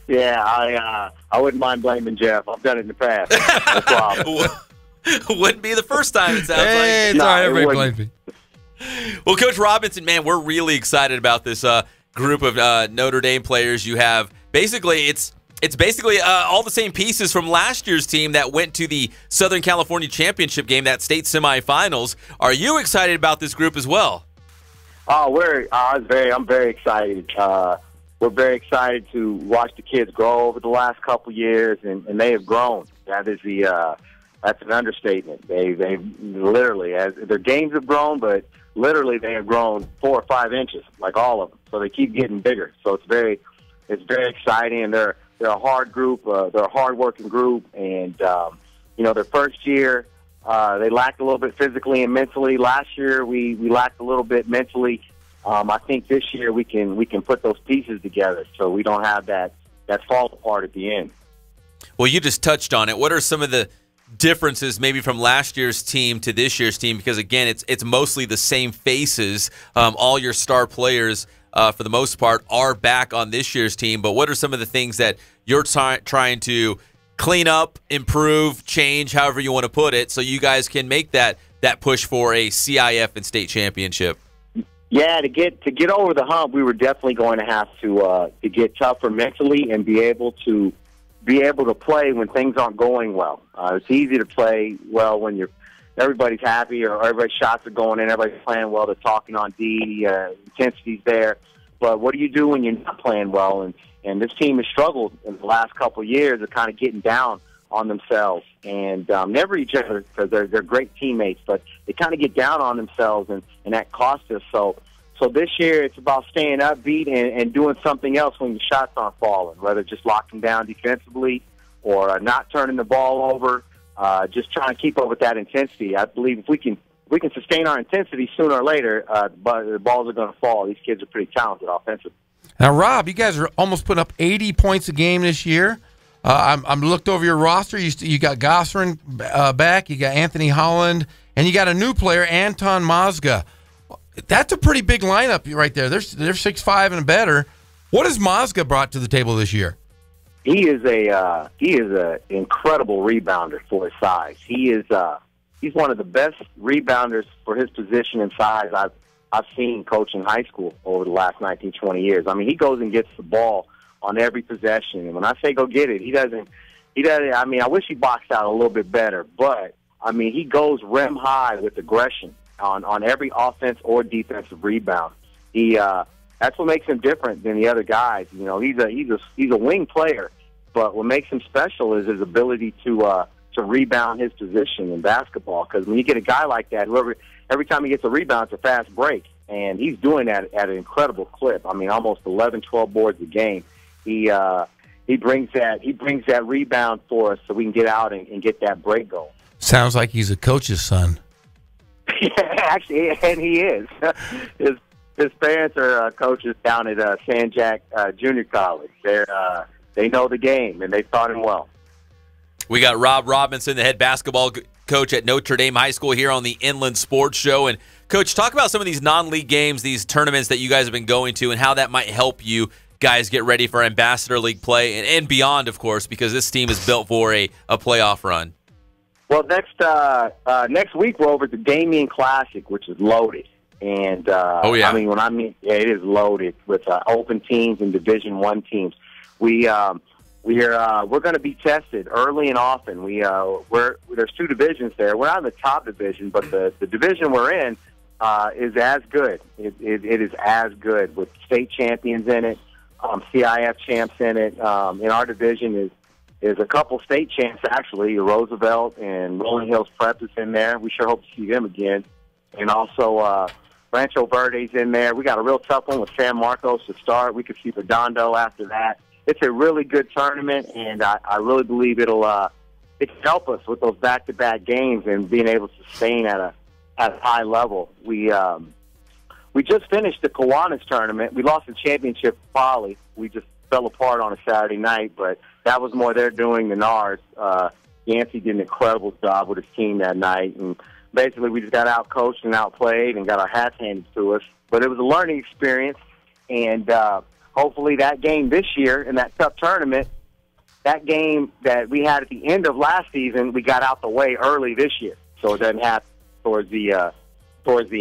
Yeah, I wouldn't mind blaming Jeff. I've done it in the past. No problem. Wouldn't be the first time, it sounds like. It's all right, everybody blames me. Well, Coach Robinson, man, we're really excited about this group of Notre Dame players you have. Basically, it's basically all the same pieces from last year's team that went to the Southern California championship game, that state semifinals. Are you excited about this group as well? Oh, I'm very excited. We're very excited to watch the kids grow over the last couple years, and they have grown. That's an understatement. They literally, as their games have grown, but literally they have grown 4 or 5 inches, like all of them. So they keep getting bigger. So it's very exciting. And they're a hard group. They're a hard-working group. And their first year they lacked a little bit physically and mentally. Last year we lacked a little bit mentally. I think this year we can put those pieces together so we don't have that fall apart at the end. Well, you just touched on it. What are some of the differences maybe from last year's team to this year's team? Because again, it's mostly the same faces. All your star players, for the most part, are back on this year's team. But what are some of the things that you're trying to clean up, improve, change, however you want to put it, so you guys can make that push for a CIF and state championship? Yeah, to get over the hump, we were definitely going to have to get tougher mentally and be able to play when things aren't going well. It's easy to play well when everybody's happy or everybody's shots are going in, everybody's playing well, they're talking on D, intensity's there. But what do you do when you're not playing well? And this team has struggled in the last couple of years of kind of getting down on themselves and never each other because they're great teammates, but they kind of get down on themselves and that costs us. So this year it's about staying upbeat and doing something else when your shots aren't falling, whether just locking down defensively or not turning the ball over, just trying to keep up with that intensity. I believe if we can sustain our intensity sooner or later, but the balls are going to fall. These kids are pretty talented offensively. Now, Rob, you guys are almost putting up 80 points a game this year. I'm looked over your roster. You got Gossarin back, you got Anthony Holland, and you got a new player, Anton Mazga. That's a pretty big lineup right there. They're 6'5" and better. What has Mozga brought to the table this year? He is a incredible rebounder for his size. He's one of the best rebounders for his position and size I've seen coaching high school over the last 19, 20 years. I mean, he goes and gets the ball on every possession, and when I say go get it, he doesn't. I mean, I wish he boxed out a little bit better, but I mean, he goes rim high with aggression on every offense or defensive rebound. That's what makes him different than the other guys. You know, he's a wing player, but what makes him special is his ability to rebound his position in basketball. Because when you get a guy like that, every time he gets a rebound, it's a fast break, and he's doing that at an incredible clip. I mean, almost 11, 12 boards a game. He brings that rebound for us so we can get out and get that break going. Sounds like he's a coach's son. Yeah, actually, and he is. His parents are coaches down at San Jack Junior College. They know the game, and they taught him well. We got Rob Robinson, the head basketball coach at Notre Dame High School, here on the Inland Sports Show. And, Coach, talk about some of these non-league games, these tournaments that you guys have been going to, and how that might help you guys get ready for Ambassador League play and beyond, of course, because this team is built for a playoff run. Well, next week we're over at the Damien Classic, which is loaded. And oh yeah, I mean, it is loaded with open teams and Division I teams. We're going to be tested early and often. There's two divisions there. We're not in the top division, but the division we're in is as good. It is as good with state champions in it, CIF champs in it. In our division is a couple state champs actually. Roosevelt and Rolling Hills Prep is in there. We sure hope to see them again, and also. Rancho Verde's in there. We got a real tough one with San Marcos to start. We could see Redondo after that. It's a really good tournament, and I really believe it can help us with those back-to-back games and being able to sustain at a high level. We just finished the Kiwanis tournament. We lost the championship to Poly. We just fell apart on a Saturday night, but that was more their doing than ours. Yancey did an incredible job with his team that night, and basically, we just got out-coached and outplayed and got our hats handed to us. But it was a learning experience, and hopefully that game this year in that tough tournament, that game that we had at the end of last season, we got out the way early this year, so it doesn't happen towards the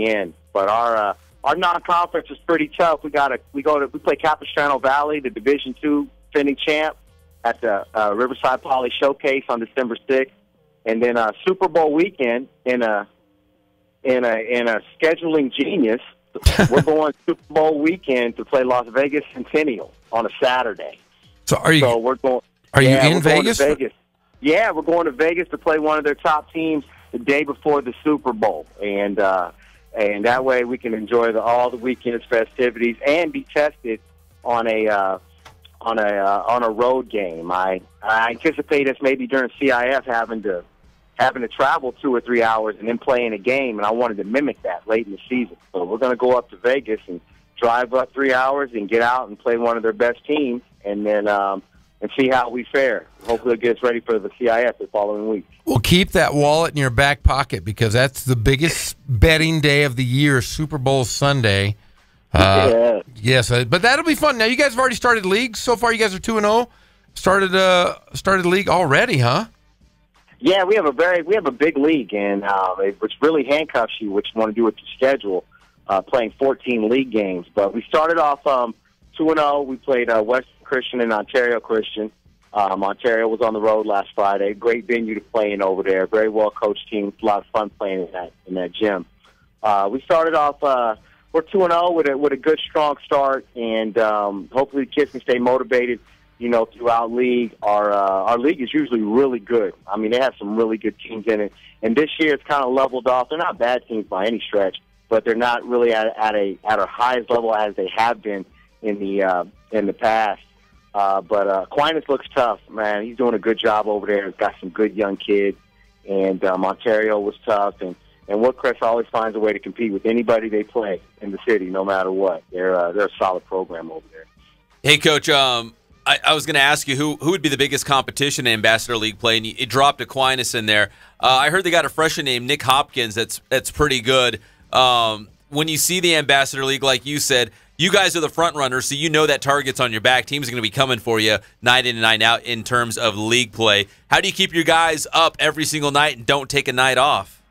end. But our non-conference is pretty tough. We play Capistrano Valley, the Division II defending champ, at the Riverside Poly Showcase on December 6th. And then Super Bowl weekend in a scheduling genius, we're going Super Bowl weekend to play Las Vegas Centennial on a Saturday. So we're going. Are you in Vegas? Vegas? Yeah, we're going to Vegas to play one of their top teams the day before the Super Bowl, and that way we can enjoy all the weekend's festivities and be tested on a road game. I anticipate us maybe during CIF having to travel 2 or 3 hours and then play in a game, and I wanted to mimic that late in the season. So we're going to go up to Vegas and drive up 3 hours and get out and play one of their best teams, and then and see how we fare. Hopefully it gets ready for the CIF the following week. Well, keep that wallet in your back pocket because that's the biggest betting day of the year, Super Bowl Sunday. Yes, but that'll be fun. Now, you guys have already started leagues so far. You guys are 2-0. Started league already, huh? Yeah, we have a big league, and which really handcuffs you what you want to do with your schedule, playing 14 league games. But we started off 2-0. We played Western Christian and Ontario Christian. Ontario was on the road last Friday. Great venue to play in over there. Very well coached team. It's a lot of fun playing in that gym. We started off. We're 2-0 with a good strong start, and hopefully the kids can stay motivated. Throughout league, our league is usually really good. I mean, they have some really good teams in it. And this year, it's kind of leveled off. They're not bad teams by any stretch, but they're not really at our highest level as they have been in the past. But Aquinas looks tough, man. He's doing a good job over there. He's got some good young kids. And Ontario was tough. And Woodcrest always finds a way to compete with anybody they play in the city, no matter what. They're a solid program over there. Hey, Coach. I was going to ask you who would be the biggest competition in Ambassador League play, and you dropped Aquinas in there. I heard they got a freshman named Nick Hopkins that's pretty good. When you see the Ambassador League, like you said, you guys are the front runners, so you know that target's on your back. Teams are going to be coming for you night in and night out in terms of league play. How do you keep your guys up every single night and don't take a night off?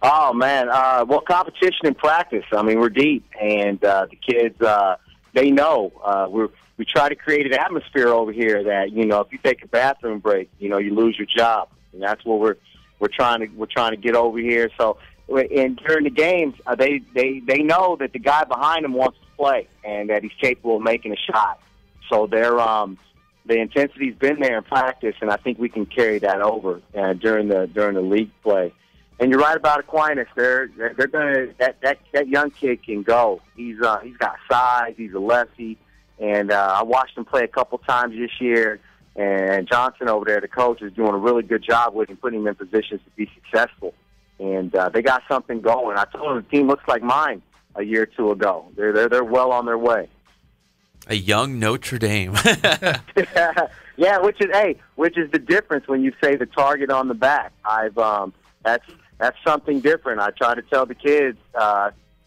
Oh, man. Well, competition and practice. I mean, we're deep, and the kids, they know. We try to create an atmosphere over here that, if you take a bathroom break, you lose your job. And that's what we're trying to get over here. So, and during the games, they know that the guy behind them wants to play and that he's capable of making a shot. So the intensity's been there in practice, and I think we can carry that over during the league play. And you're right about Aquinas. They're gonna that young kid can go. He's got size. He's a lefty, and I watched him play a couple times this year. And Johnson over there, the coach, is doing a really good job with him, putting him in positions to be successful. And they got something going. I told him the team looks like mine a year or two ago. They're well on their way. A young Notre Dame. Yeah, which is the difference when you say the target on the back. That's something different. I try to tell the kids,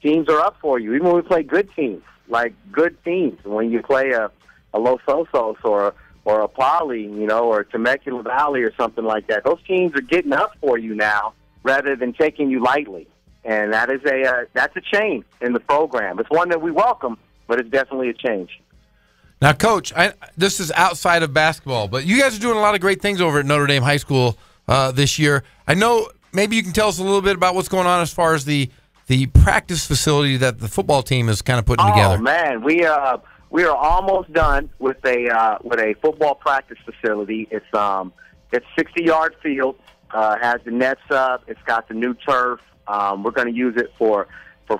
teams are up for you, even when we play good teams, like good teams. When you play a Los Osos or a Poly, or Temecula Valley or something like that, those teams are getting up for you now rather than taking you lightly. And that's a change in the program. It's one that we welcome, but it's definitely a change. Now, Coach, this is outside of basketball, but you guys are doing a lot of great things over at Notre Dame High School this year. I know maybe you can tell us a little bit about what's going on as far as the practice facility that the football team is kind of putting together. Oh, man, we are almost done with a football practice facility. It's 60-yard field, has the nets up. It's got the new turf. We're going to use it for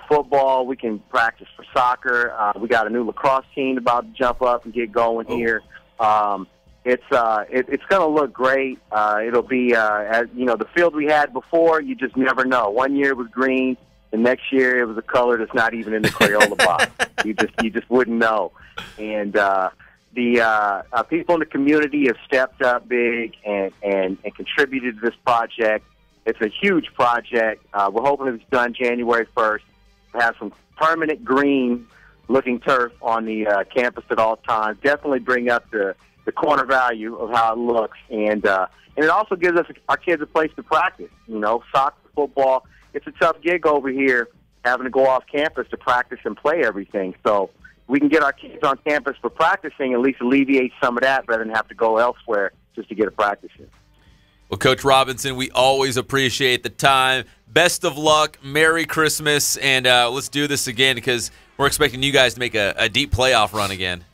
football. We can practice for soccer. We got a new lacrosse team about to jump up and get going here. It's going to look great. It'll be the field we had before. You just never know. One year it was green. The next year it was a color that's not even in the Crayola box. You just wouldn't know. And the people in the community have stepped up big and contributed to this project. It's a huge project. We're hoping it's done January 1st. We have some permanent green-looking turf on the campus at all times. Definitely bring up the corner value of how it looks, and it also gives us our kids a place to practice. Soccer, football. It's a tough gig over here, having to go off campus to practice and play everything. So we can get our kids on campus for practicing, at least alleviate some of that, rather than have to go elsewhere just to get a practice in. Well, Coach Robinson, we always appreciate the time. Best of luck. Merry Christmas. And let's do this again because we're expecting you guys to make a deep playoff run again.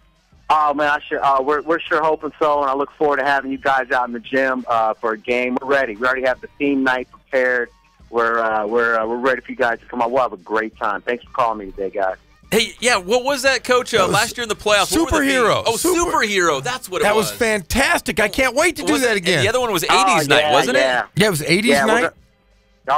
Oh, man, we're sure hoping so, and I look forward to having you guys out in the gym for a game. We're ready. We already have the theme night prepared. We're ready for you guys to come on. We'll have a great time. Thanks for calling me today, guys. Hey, yeah, what was that, Coach? Last year in the playoffs, Superhero. Superhero. That's what it was. That was fantastic. I can't wait to do that again. And the other one was 80s night, wasn't it? Yeah, it was 80s night.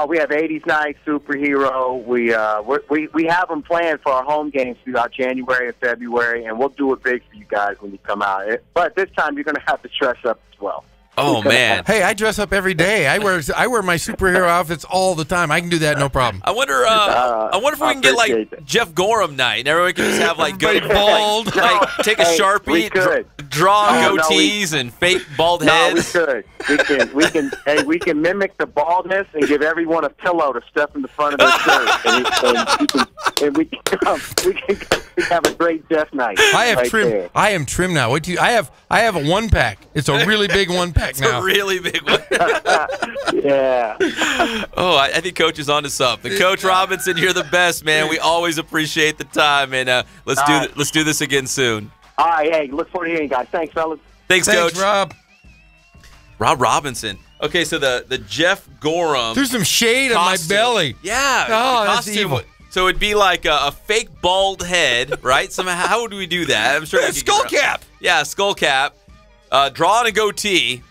We have 80s night, Superhero. We have them planned for our home games throughout January and February, and we'll do it big for you guys when you come out. But this time, you're going to have to dress up as well. Oh, man. Hey, I dress up every day. I wear my superhero outfits all the time. I can do that, no problem. I wonder if we can get, like, Jeff Gorham night, and everyone can just have, like, go bald. Like, take a Sharpie, draw goatees and fake bald heads. No, we could. We can mimic the baldness and give everyone a pillow to stuff in the front of their shirt. And we can have a great death night. I am trim now. I have a 1-pack. It's a really big 1-pack now. It's a really big one. Yeah. Oh, I think Coach is onto something. Coach Robinson, you're the best, man. We always appreciate the time, and let's do this again soon. All right, hey, look forward to hearing you guys. Thanks, fellas. Thanks, Coach. Rob. Rob Robinson. Okay, so the Jeff Gorham. There's some shade on my belly. Yeah. Oh, that's evil. So it'd be like a fake bald head, right? Somehow, how would we do that? I'm sure. Skull cap. Yeah, skull cap. Draw on a goatee.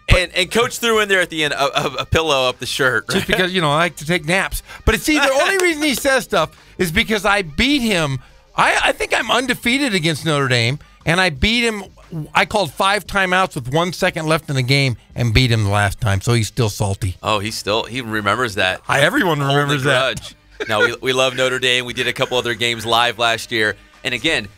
And Coach threw in there at the end a pillow up the shirt. Right? Just because, I like to take naps. But see, the only reason he says stuff is because I beat him. I think I'm undefeated against Notre Dame, and I beat him. I called 5 timeouts with 1 second left in the game and beat him the last time, so he's still salty. Oh, he remembers that. Everyone remembers that. No, we love Notre Dame. We did a couple other games live last year. And again,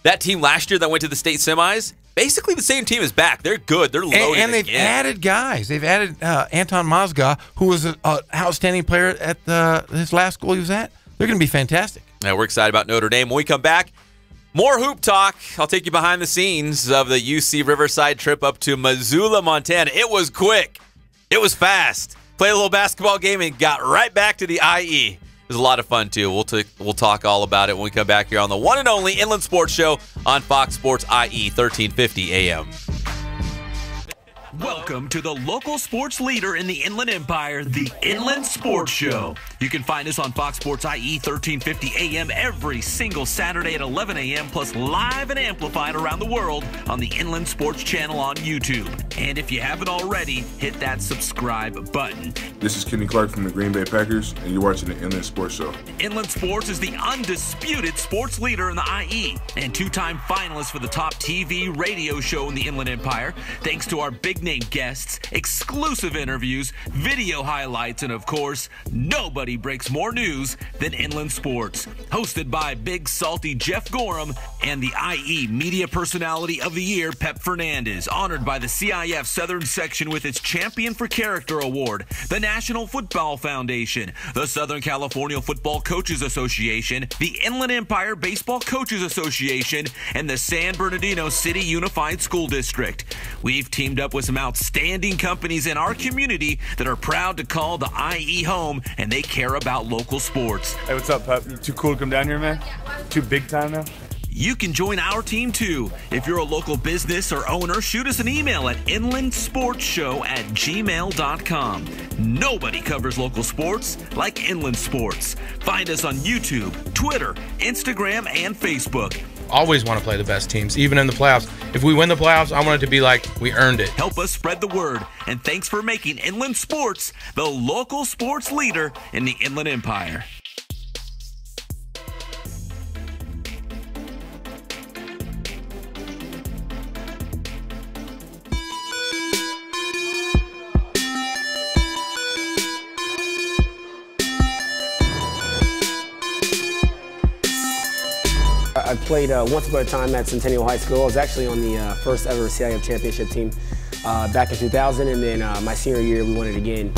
that team last year that went to the state semis, basically the same team is back. They're good. They're loaded. And they've added guys. They've added Anton Mozga, who was an outstanding player at his last school he was at. They're going to be fantastic. Yeah, we're excited about Notre Dame. When we come back, more hoop talk. I'll take you behind the scenes of the UC Riverside trip up to Missoula, Montana. It was quick. It was fast. Played a little basketball game and got right back to the IE. It was a lot of fun, too. We'll talk all about it when we come back here on the one and only Inland Sports Show on Fox Sports IE 1350 AM. Welcome to the local sports leader in the Inland Empire, the Inland Sports Show. You can find us on Fox Sports IE 1350 AM every single Saturday at 11 a.m. plus live and amplified around the world on the Inland Sports channel on YouTube. And if you haven't already, hit that subscribe button. This is Kenny Clark from the Green Bay Packers, and you're watching the Inland Sports Show. Inland Sports is the undisputed sports leader in the IE and two-time finalist for the top TV radio show in the Inland Empire, thanks to our big-name guests, exclusive interviews, video highlights, and of course, nobody breaks more news than Inland Sports. Hosted by Big Salty Jeff Gorham and the IE Media Personality of the Year, Pep Fernandez, honored by the CIF Southern Section with its Champion for Character Award, the National Football Foundation, the Southern California Football Coaches Association, the Inland Empire Baseball Coaches Association, and the San Bernardino City Unified School District. We've teamed up with some outstanding companies in our community that are proud to call the IE home, and they care about local sports. Hey, what's up, Pep? You too cool to come down here, man? Too big time now? You can join our team too. If you're a local business or owner, shoot us an email at inlandsportshow@gmail.com. Nobody covers local sports like Inland Sports. Find us on YouTube, Twitter, Instagram, and Facebook. Always want to play the best teams, even in the playoffs. If we win the playoffs, I want it to be like we earned it. Help us spread the word, and thanks for making Inland Sports the local sports leader in the Inland Empire. I played once upon a time at Centennial High School. I was actually on the first ever CIF championship team back in 2000, and then my senior year we won it again.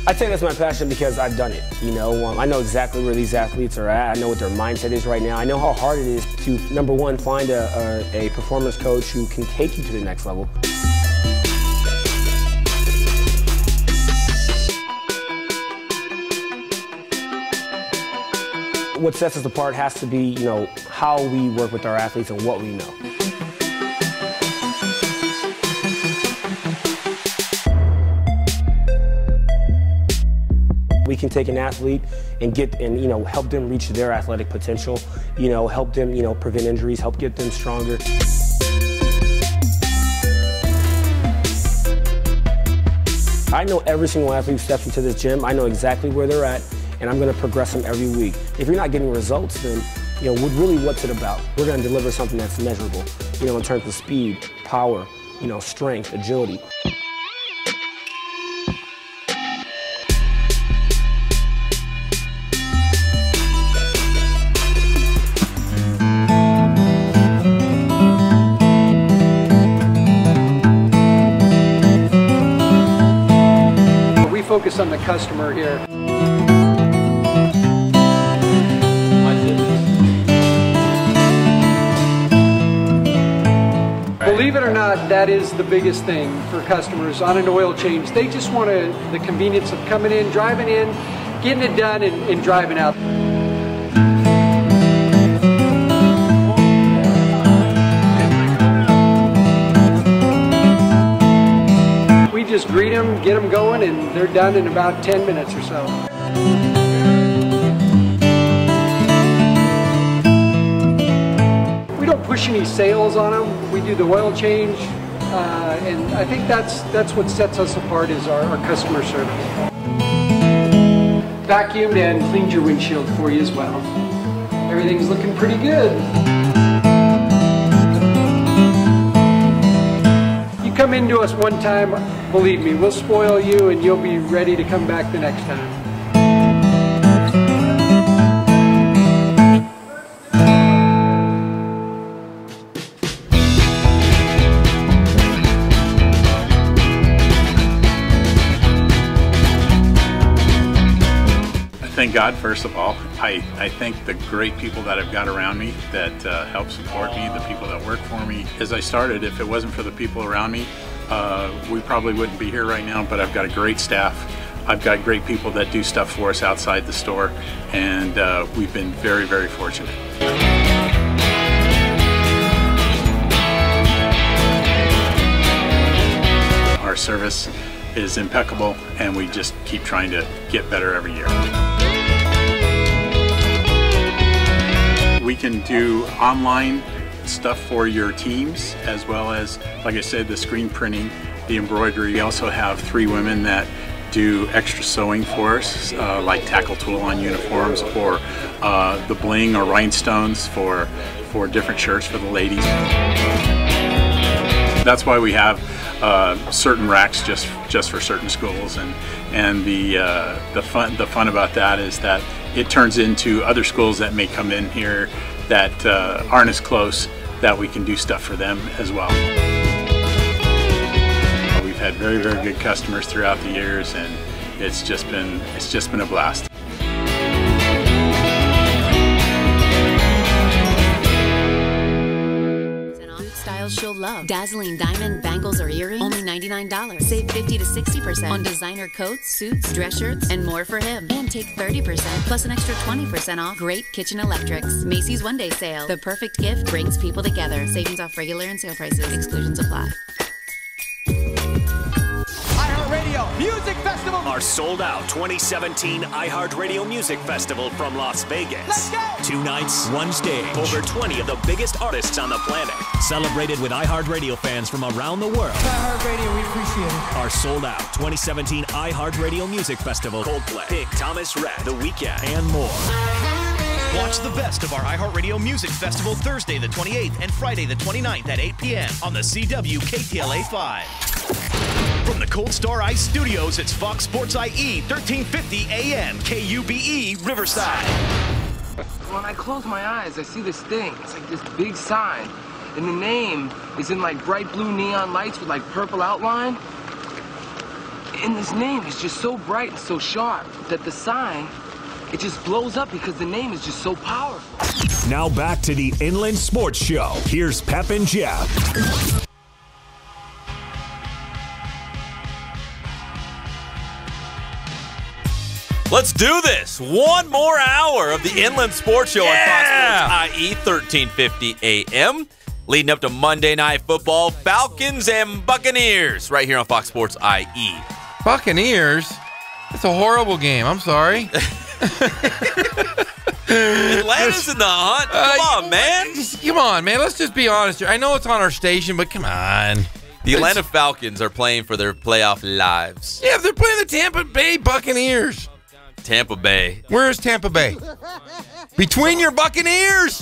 I think that's my passion because I've done it. You know, I know exactly where these athletes are at. I know what their mindset is right now. I know how hard it is to, number one, find a performance coach who can take you to the next level. What sets us apart has to be, you know, how we work with our athletes and what we know. We can take an athlete and you know, help them reach their athletic potential, you know, help them, you know, prevent injuries, help get them stronger. I know every single athlete who steps into this gym. I know exactly where they're at, and I'm going to progress them every week. If you're not getting results, then, you know, what's it about? We're going to deliver something that's measurable, you know, in terms of speed, power, you know, strength, agility. We focus on the customer here. Believe it or not, that is the biggest thing for customers on an oil change. They just want the convenience of coming in, driving in, getting it done, and driving out. We just greet them, get them going, and they're done in about 10 minutes or so. We don't push any sales on them. We do the oil change, and I think that's what sets us apart is our customer service. Vacuumed and cleaned your windshield for you as well. Everything's looking pretty good. You come into us one time, believe me, we'll spoil you and you'll be ready to come back the next time. God, first of all. I thank the great people that I've got around me that help support me, the people that work for me. As I started, if it wasn't for the people around me, we probably wouldn't be here right now, but I've got a great staff. I've got great people that do stuff for us outside the store, and we've been very, very fortunate. Our service is impeccable, and we just keep trying to get better every year. We can do online stuff for your teams, as well as, like I said, the screen printing, the embroidery. We also have 3 women that do extra sewing for us, like tackle tool on uniforms, or the bling or rhinestones for different shirts for the ladies. That's why we have certain racks just for certain schools, and the fun about that is that it turns into other schools that may come in here that aren't as close, that we can do stuff for them as well. We've had very, very good customers throughout the years, and it's just been a blast. She'll love. Dazzling diamond bangles or earrings, only $99. Save 50 to 60% on designer coats, suits, dress shirts, and more for him. And take 30% plus an extra 20% off great kitchen electrics. Macy's one-day sale. The perfect gift brings people together. Savings off regular and sale prices. Exclusions apply. iHeartRadio Music Festival. Our sold-out 2017 iHeartRadio Music Festival from Las Vegas. Let's go! 2 nights, 1 stage. Over 20 of the biggest artists on the planet. Celebrated with iHeartRadio fans from around the world. iHeartRadio, we appreciate it. Our sold-out 2017 iHeartRadio Music Festival. Coldplay, Big Thomas Rhett, The Weeknd, and more. Watch the best of our iHeartRadio Music Festival Thursday the 28th and Friday the 29th at 8 p.m. on the CW KTLA 5. From the Cold Star Ice Studios, it's Fox Sports IE, 1350 AM, KUBE, Riverside. When I close my eyes, I see this thing. It's like this big sign. And the name is in like bright blue neon lights with like purple outline. And this name is just so bright and so sharp that the sign, it just blows up because the name is just so powerful. Now back to the Inland Sports Show. Here's Pep and Jeff. Let's do this. One more hour of the Inland Sports Show on Fox Sports IE, 1350 AM. Leading up to Monday Night Football, Falcons and Buccaneers, right here on Fox Sports IE. Buccaneers? It's a horrible game. I'm sorry. Atlanta's in the hunt. Come on, man. Come on, man. Let's just be honest here. I know it's on our station, but come on. The Atlanta Falcons are playing for their playoff lives. Yeah, they're playing the Tampa Bay Buccaneers. Tampa Bay. Where is Tampa Bay? Between your Buccaneers.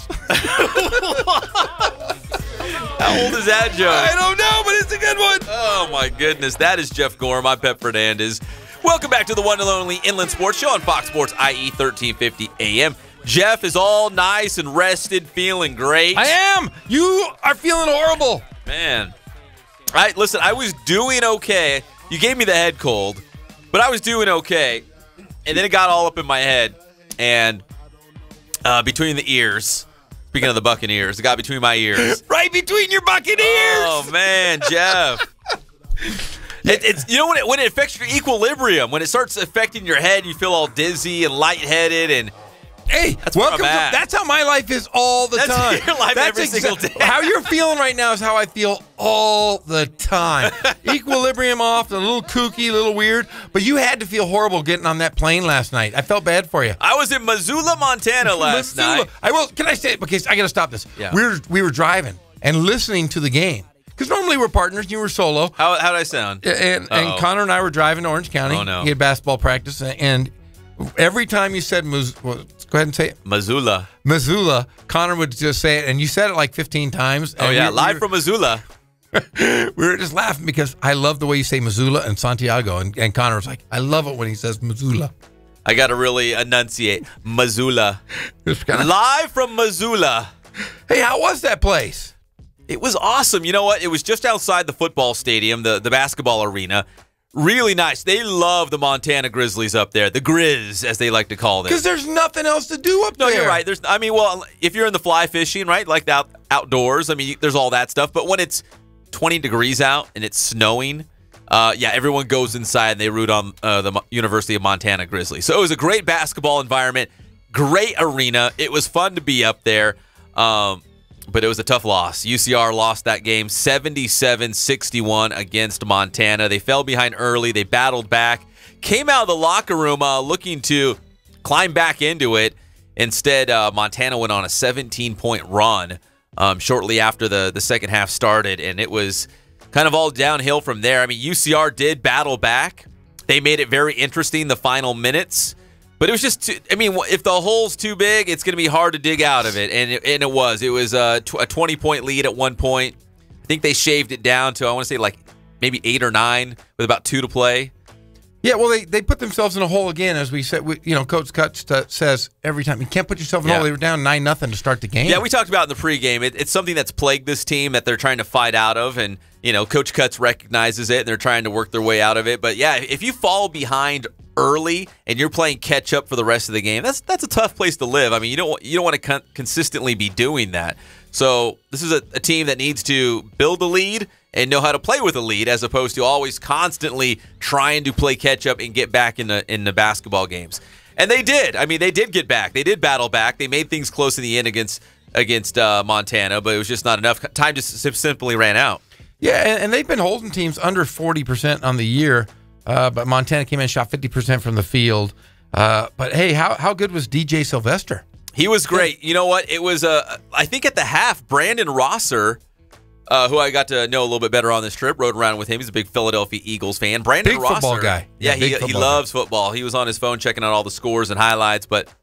How old is that joke? I don't know, but it's a good one. Oh, my goodness. That is Jeff Gorham. I'm Pep Fernandez. Welcome back to the one and only Inland Sports Show on Fox Sports IE, 1350 AM. Jeff is all nice and rested, feeling great. I am. You are feeling horrible. Man. All right, listen, I was doing okay. You gave me the head cold, but I was doing okay. And then it got all up in my head. And between the ears, speaking of the Buccaneers, it got between my ears. Right between your Buccaneers. Oh, man, Jeff. It's you know when it affects your equilibrium, when it starts affecting your head, you feel all dizzy and lightheaded, and hey, that's how my life is all the time. That's your life every single day. How you're feeling right now is how I feel all the time. Equilibrium off, a little kooky, a little weird, but you had to feel horrible getting on that plane last night. I felt bad for you. I was in Missoula, Montana last night. Can I say it? Because I got to stop this. Yeah. We were driving and listening to the game. Because normally we're partners, you were solo. How'd I sound? And Connor and I were driving to Orange County. Oh, no. He had basketball practice. And every time you said, go ahead and say it. Missoula. Connor would just say it. And you said it like 15 times. Oh, yeah, live from Missoula. We were just laughing because I love the way you say Missoula and Santiago. And Connor was like, I love it when he says Missoula. I got to really enunciate. Missoula. Live from Missoula. Hey, how was that place? It was awesome. You know what? It was just outside the football stadium, the basketball arena. Really nice. They love the Montana Grizzlies up there, the Grizz, as they like to call them. Because there's nothing else to do up there. No, you're right. If you're in the fly fishing, right, like the outdoors, there's all that stuff. But when it's 20 degrees out and it's snowing, everyone goes inside and they root on the University of Montana Grizzlies. So it was a great basketball environment, great arena. It was fun to be up there. But it was a tough loss. UCR lost that game 77-61 against Montana. They fell behind early. They battled back. Came out of the locker room looking to climb back into it. Instead, Montana went on a 17-point run shortly after the second half started, and it was kind of all downhill from there. UCR did battle back. They made it very interesting the final minutes. But it was just if the hole's too big, it's going to be hard to dig out of it. And it was. It was a 20-point lead at one point. I think they shaved it down to, I want to say, like maybe 8 or 9 with about 2 to play. Yeah, well, they put themselves in a hole again, as we said. Coach Cut says every time. You can't put yourself in a hole. They were down 9-0 to start the game. Yeah, we talked about in the pregame. It's something that's plagued this team that they're trying to fight out of. And, Coach Cuts recognizes it, and they're trying to work their way out of it. But, yeah, if you fall behind early and you're playing catch up for the rest of the game, that's a tough place to live. You don't want to consistently be doing that. So this is a team that needs to build a lead and know how to play with a lead, as opposed to always constantly trying to play catch up and get back in the basketball games. And they did. They did get back. They did battle back. They made things close in the end against Montana, but it was just not enough. Time just simply ran out. Yeah, and they've been holding teams under 40% on the year. But Montana came in and shot 50% from the field. But, hey, how good was DJ Sylvester? He was great. You know what? It was, I think at the half, Brandon Rosser, who I got to know a little bit better on this trip, rode around with him. He's a big Philadelphia Eagles fan. Brandon Rosser. Big football guy. Yeah, he loves football. He was on his phone checking out all the scores and highlights. But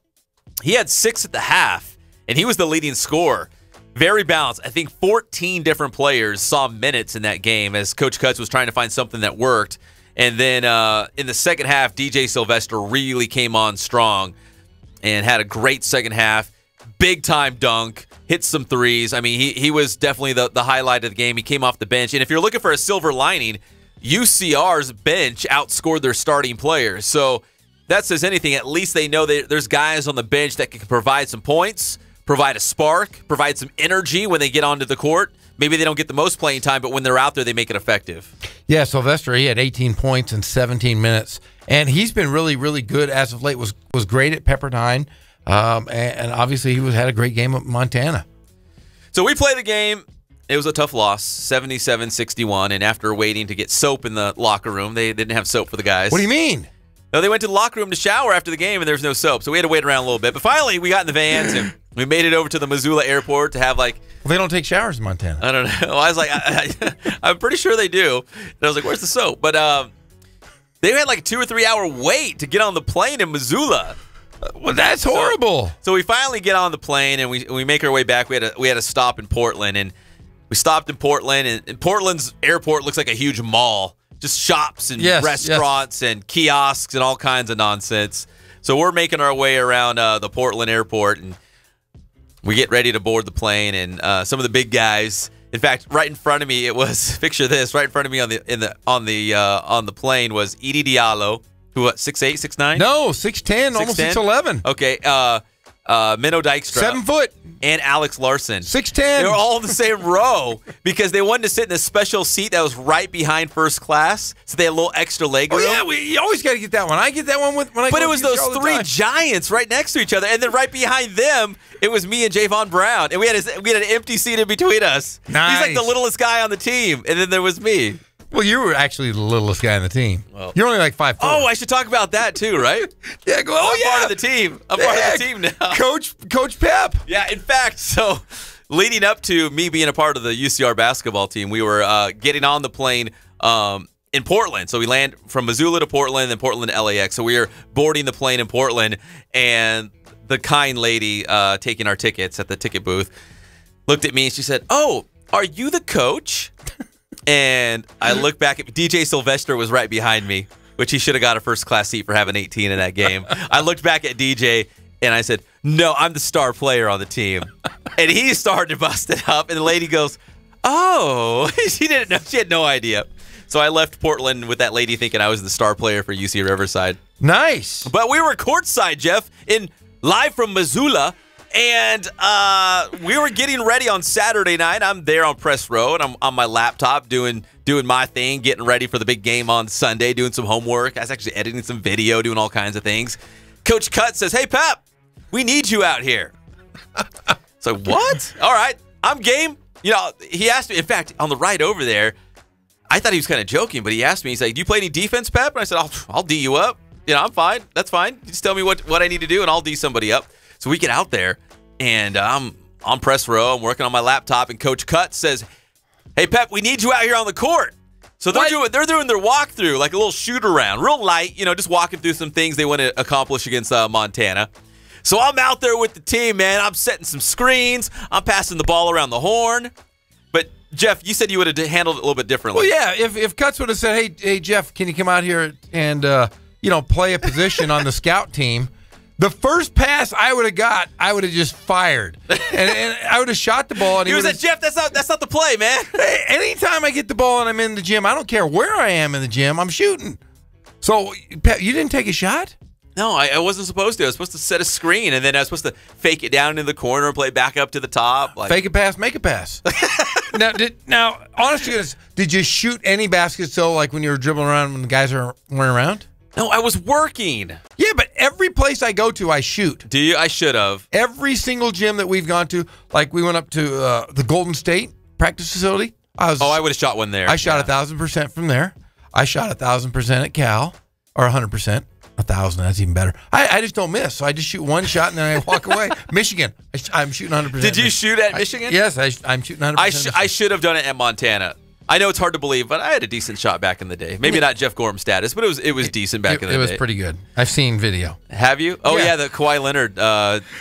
he had 6 at the half, and he was the leading scorer. Very balanced. I think 14 different players saw minutes in that game as Coach Cuts was trying to find something that worked. And then in the second half, DJ Sylvester really came on strong and had a great second half. Big-time dunk, hit some threes. He was definitely the highlight of the game. He came off the bench. And if you're looking for a silver lining, UCR's bench outscored their starting players. So that says anything. At least they know that there's guys on the bench that can provide some points, provide a spark, provide some energy when they get onto the court. Maybe they don't get the most playing time, but when they're out there, they make it effective. Yeah, Sylvester, he had 18 points in 17 minutes, and he's been really, really good as of late. Was great at Pepperdine, and obviously he had a great game at Montana. So we play the game. It was a tough loss, 77-61, and after waiting to get soap in the locker room, they didn't have soap for the guys. What do you mean? No, they went to the locker room to shower after the game, and there was no soap, so we had to wait around a little bit. But finally, we got in the vans, and we made it over to the Missoula airport to have Well, they don't take showers in Montana. I don't know. I was like, I'm pretty sure they do. And I was like, where's the soap? But they had like a 2 or 3 hour wait to get on the plane in Missoula. Well, that's horrible. So we finally get on the plane, and we make our way back. We had a stop in Portland, and we stopped in Portland, and Portland's airport looks like a huge mall. Just shops and restaurants and kiosks and all kinds of nonsense. So we're making our way around the Portland airport, and we get ready to board the plane. And some of the big guys, in fact, right in front of me, it was picture this. Right in front of me on the plane was Edie Diallo, who 6'8", 6'9"? No, 6'10", almost 6'11". Okay, Minnow Dykstra. 7 foot. And Alex Larson. 6'10". They were all in the same row because they wanted to sit in a special seat that was right behind first class, so they had a little extra leg room. Oh, yeah, you always got to get that one. I get that one when I go. But it was those 3 giants right next to each other, and then right behind them, it was me and Javon Brown, and we had an empty seat in between us. Nice. He's like the littlest guy on the team, and then there was me. Well, you were actually the littlest guy on the team. Well, you're only like 5'4". Oh, I should talk about that too, right? Yeah, go. I'm part of the team. I'm part of the team now. Coach Pep. Yeah, in fact, so leading up to me being a part of the UCR basketball team, we were getting on the plane in Portland. So we land from Missoula to Portland, then Portland to LAX. So we were boarding the plane in Portland, and the kind lady taking our tickets at the ticket booth looked at me and she said, "Oh, are you the coach?" And I look back at DJ Sylvester was right behind me, which he should have got a first-class seat for having 18 in that game. I looked back at DJ, and I said, "No, I'm the star player on the team." And he started to bust it up, and the lady goes, "Oh." She didn't know. She had no idea. So I left Portland with that lady thinking I was the star player for UC Riverside. Nice. But we were courtside, Jeff, live from Missoula. And we were getting ready on Saturday night. I'm there on press row, and I'm on my laptop doing my thing, getting ready for the big game on Sunday, doing some homework. I was actually editing some video, doing all kinds of things. Coach Cut says, "Hey, Pep, we need you out here." So what? All right, I'm game. You know, he asked me, in fact, on the ride over there, I thought he was kind of joking, but he asked me, he's like, "Do you play any defense, Pep?" And I said, I'll D you up. You know, I'm fine. That's fine. You just tell me what I need to do, and I'll D somebody up. So we get out there, and I'm on press row. I'm working on my laptop, and Coach Cut says, "Hey, Pep, we need you out here on the court." So they're doing their walkthrough, like a little shoot around, real light, you know, just walking through some things they want to accomplish against Montana. So I'm out there with the team, man. I'm setting some screens. I'm passing the ball around the horn. But, Jeff, you said you would have handled it a little bit differently. Well, yeah, if Cuts would have said, hey, Jeff, can you come out here and, play a position on the scout team? The first pass I would have got, I would have just fired, and I would have shot the ball. And he was like, "Jeff, that's not the play, man." Hey, anytime I get the ball and I'm in the gym, I don't care where I am in the gym, I'm shooting. So, Pat, you didn't take a shot? No, I wasn't supposed to. I was supposed to set a screen, and then I was supposed to fake it down in the corner and play back up to the top. Fake a pass, make a pass. Now, honestly, did you shoot any baskets though, like when you were dribbling around when the guys weren't around? No, I was working. Yeah, but every place I go to, I shoot. Do you? I should have. Every single gym that we've gone to, like we went up to the Golden State practice facility. I would have shot one there. I shot 1,000% from there. I shot 1,000% at Cal, or 100%. 1,000, that's even better. I just don't miss, so I just shoot one shot and then I walk away. Michigan, I'm shooting 100%. Did you shoot at Michigan? Yes, I'm shooting 100%. I should have done it at Montana. I know it's hard to believe, but I had a decent shot back in the day. Maybe not Jeff Gorham status, but it was decent back in the day. It was pretty good. I've seen video. Have you? Oh, yeah, the Kawhi Leonard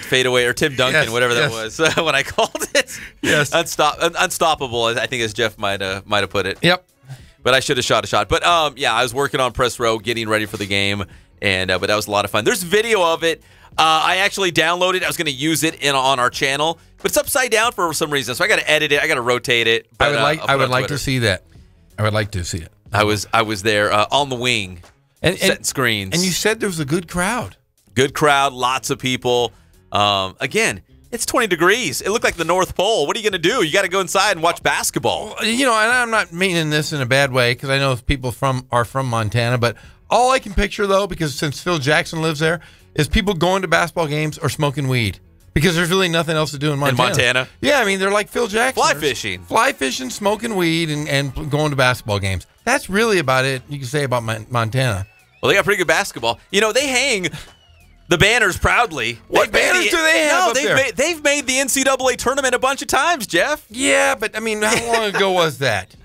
fadeaway, or Tim Duncan, whatever that was, when I called it. Yes. Unstoppable, I think as Jeff might have put it. Yep. But I should have shot a shot. But, I was working on press row, getting ready for the game, and but that was a lot of fun. There's video of it. I actually downloaded it. I was going to use it on our channel, but it's upside down for some reason, so I got to edit it. I got to rotate it. But, I would like to see that. I would like to see it. I was there on the wing, setting screens. And you said there was a good crowd. Good crowd, lots of people. Again, it's 20 degrees. It looked like the North Pole. What are you going to do? You got to go inside and watch basketball. You know, and I'm not meaning this in a bad way because I know people are from Montana, but all I can picture, though, because since Phil Jackson lives there, is people going to basketball games or smoking weed. Because there's really nothing else to do in Montana. In Montana? Yeah, I mean, they're like Phil Jackson. Fly fishing, smoking weed, and going to basketball games. That's really about it you can say about Montana. Well, they got pretty good basketball. You know, they hang the banners proudly. What banners do they have up there? They've made the NCAA tournament a bunch of times, Jeff. Yeah, but, I mean, how long ago was that?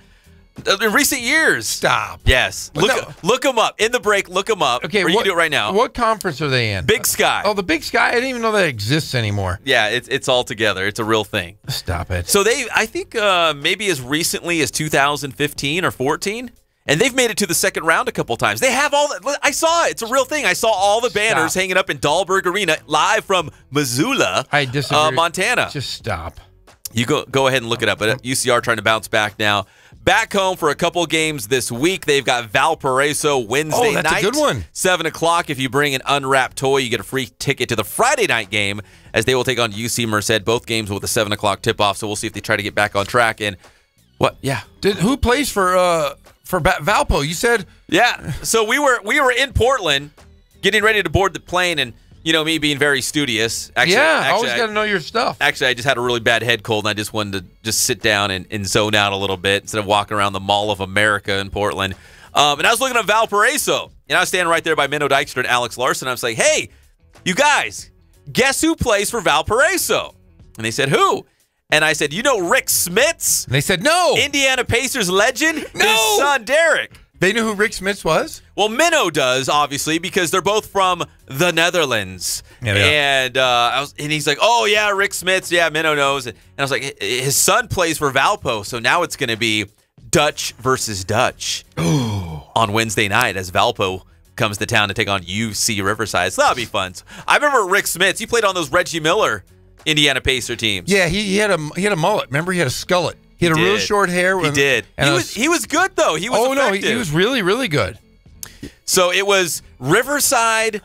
In recent years. Stop. Yes. Look them up. In the break, look them up. Okay, or you can do it right now. What conference are they in? Big Sky. Oh, the Big Sky? I didn't even know that exists anymore. Yeah, it's all together. It's a real thing. Stop it. So I think maybe as recently as 2015 or 14, and they've made it to the second round a couple times. They have all that. I saw it. It's a real thing. I saw all the banners hanging up in Dahlberg Arena live from Missoula, I disagree. Montana. Just stop. You go ahead and look it up. But UCR trying to bounce back now. Back home for a couple games this week. They've got Valparaiso Wednesday night. Oh, that's a good one. 7 o'clock. If you bring an unwrapped toy, you get a free ticket to the Friday night game as they will take on UC Merced. Both games with a 7 o'clock tip-off, so we'll see if they try to get back on track. And what? Yeah. Who plays for Valpo? You said? Yeah. So we were in Portland getting ready to board the plane, and you know, me being very studious. Actually, I always got to know your stuff. Actually, I just had a really bad head cold, and I just wanted to just sit down and zone out a little bit instead of walking around the Mall of America in Portland. And I was looking at Valparaiso, and I was standing right there by Menno Dykstra and Alex Larson. I was like, hey, you guys, guess who plays for Valparaiso? And they said, who? And I said, you know Rick Smits? And they said, no. Indiana Pacers legend? No. His son, Derek. They knew who Rick Smits was? Well, Menno does, obviously, because they're both from the Netherlands. Yeah, and he's like, oh, yeah, Rick Smits. Yeah, Menno knows. And I was like, his son plays for Valpo, so now it's going to be Dutch versus Dutch on Wednesday night as Valpo comes to town to take on UC Riverside. So that'll be fun. I remember Rick Smits. He played on those Reggie Miller Indiana Pacer teams. Yeah, he had a mullet. Remember, he had a skullet. He had a real short hair. He did. He was good, though. He was effective. He was really, really good. So it was Riverside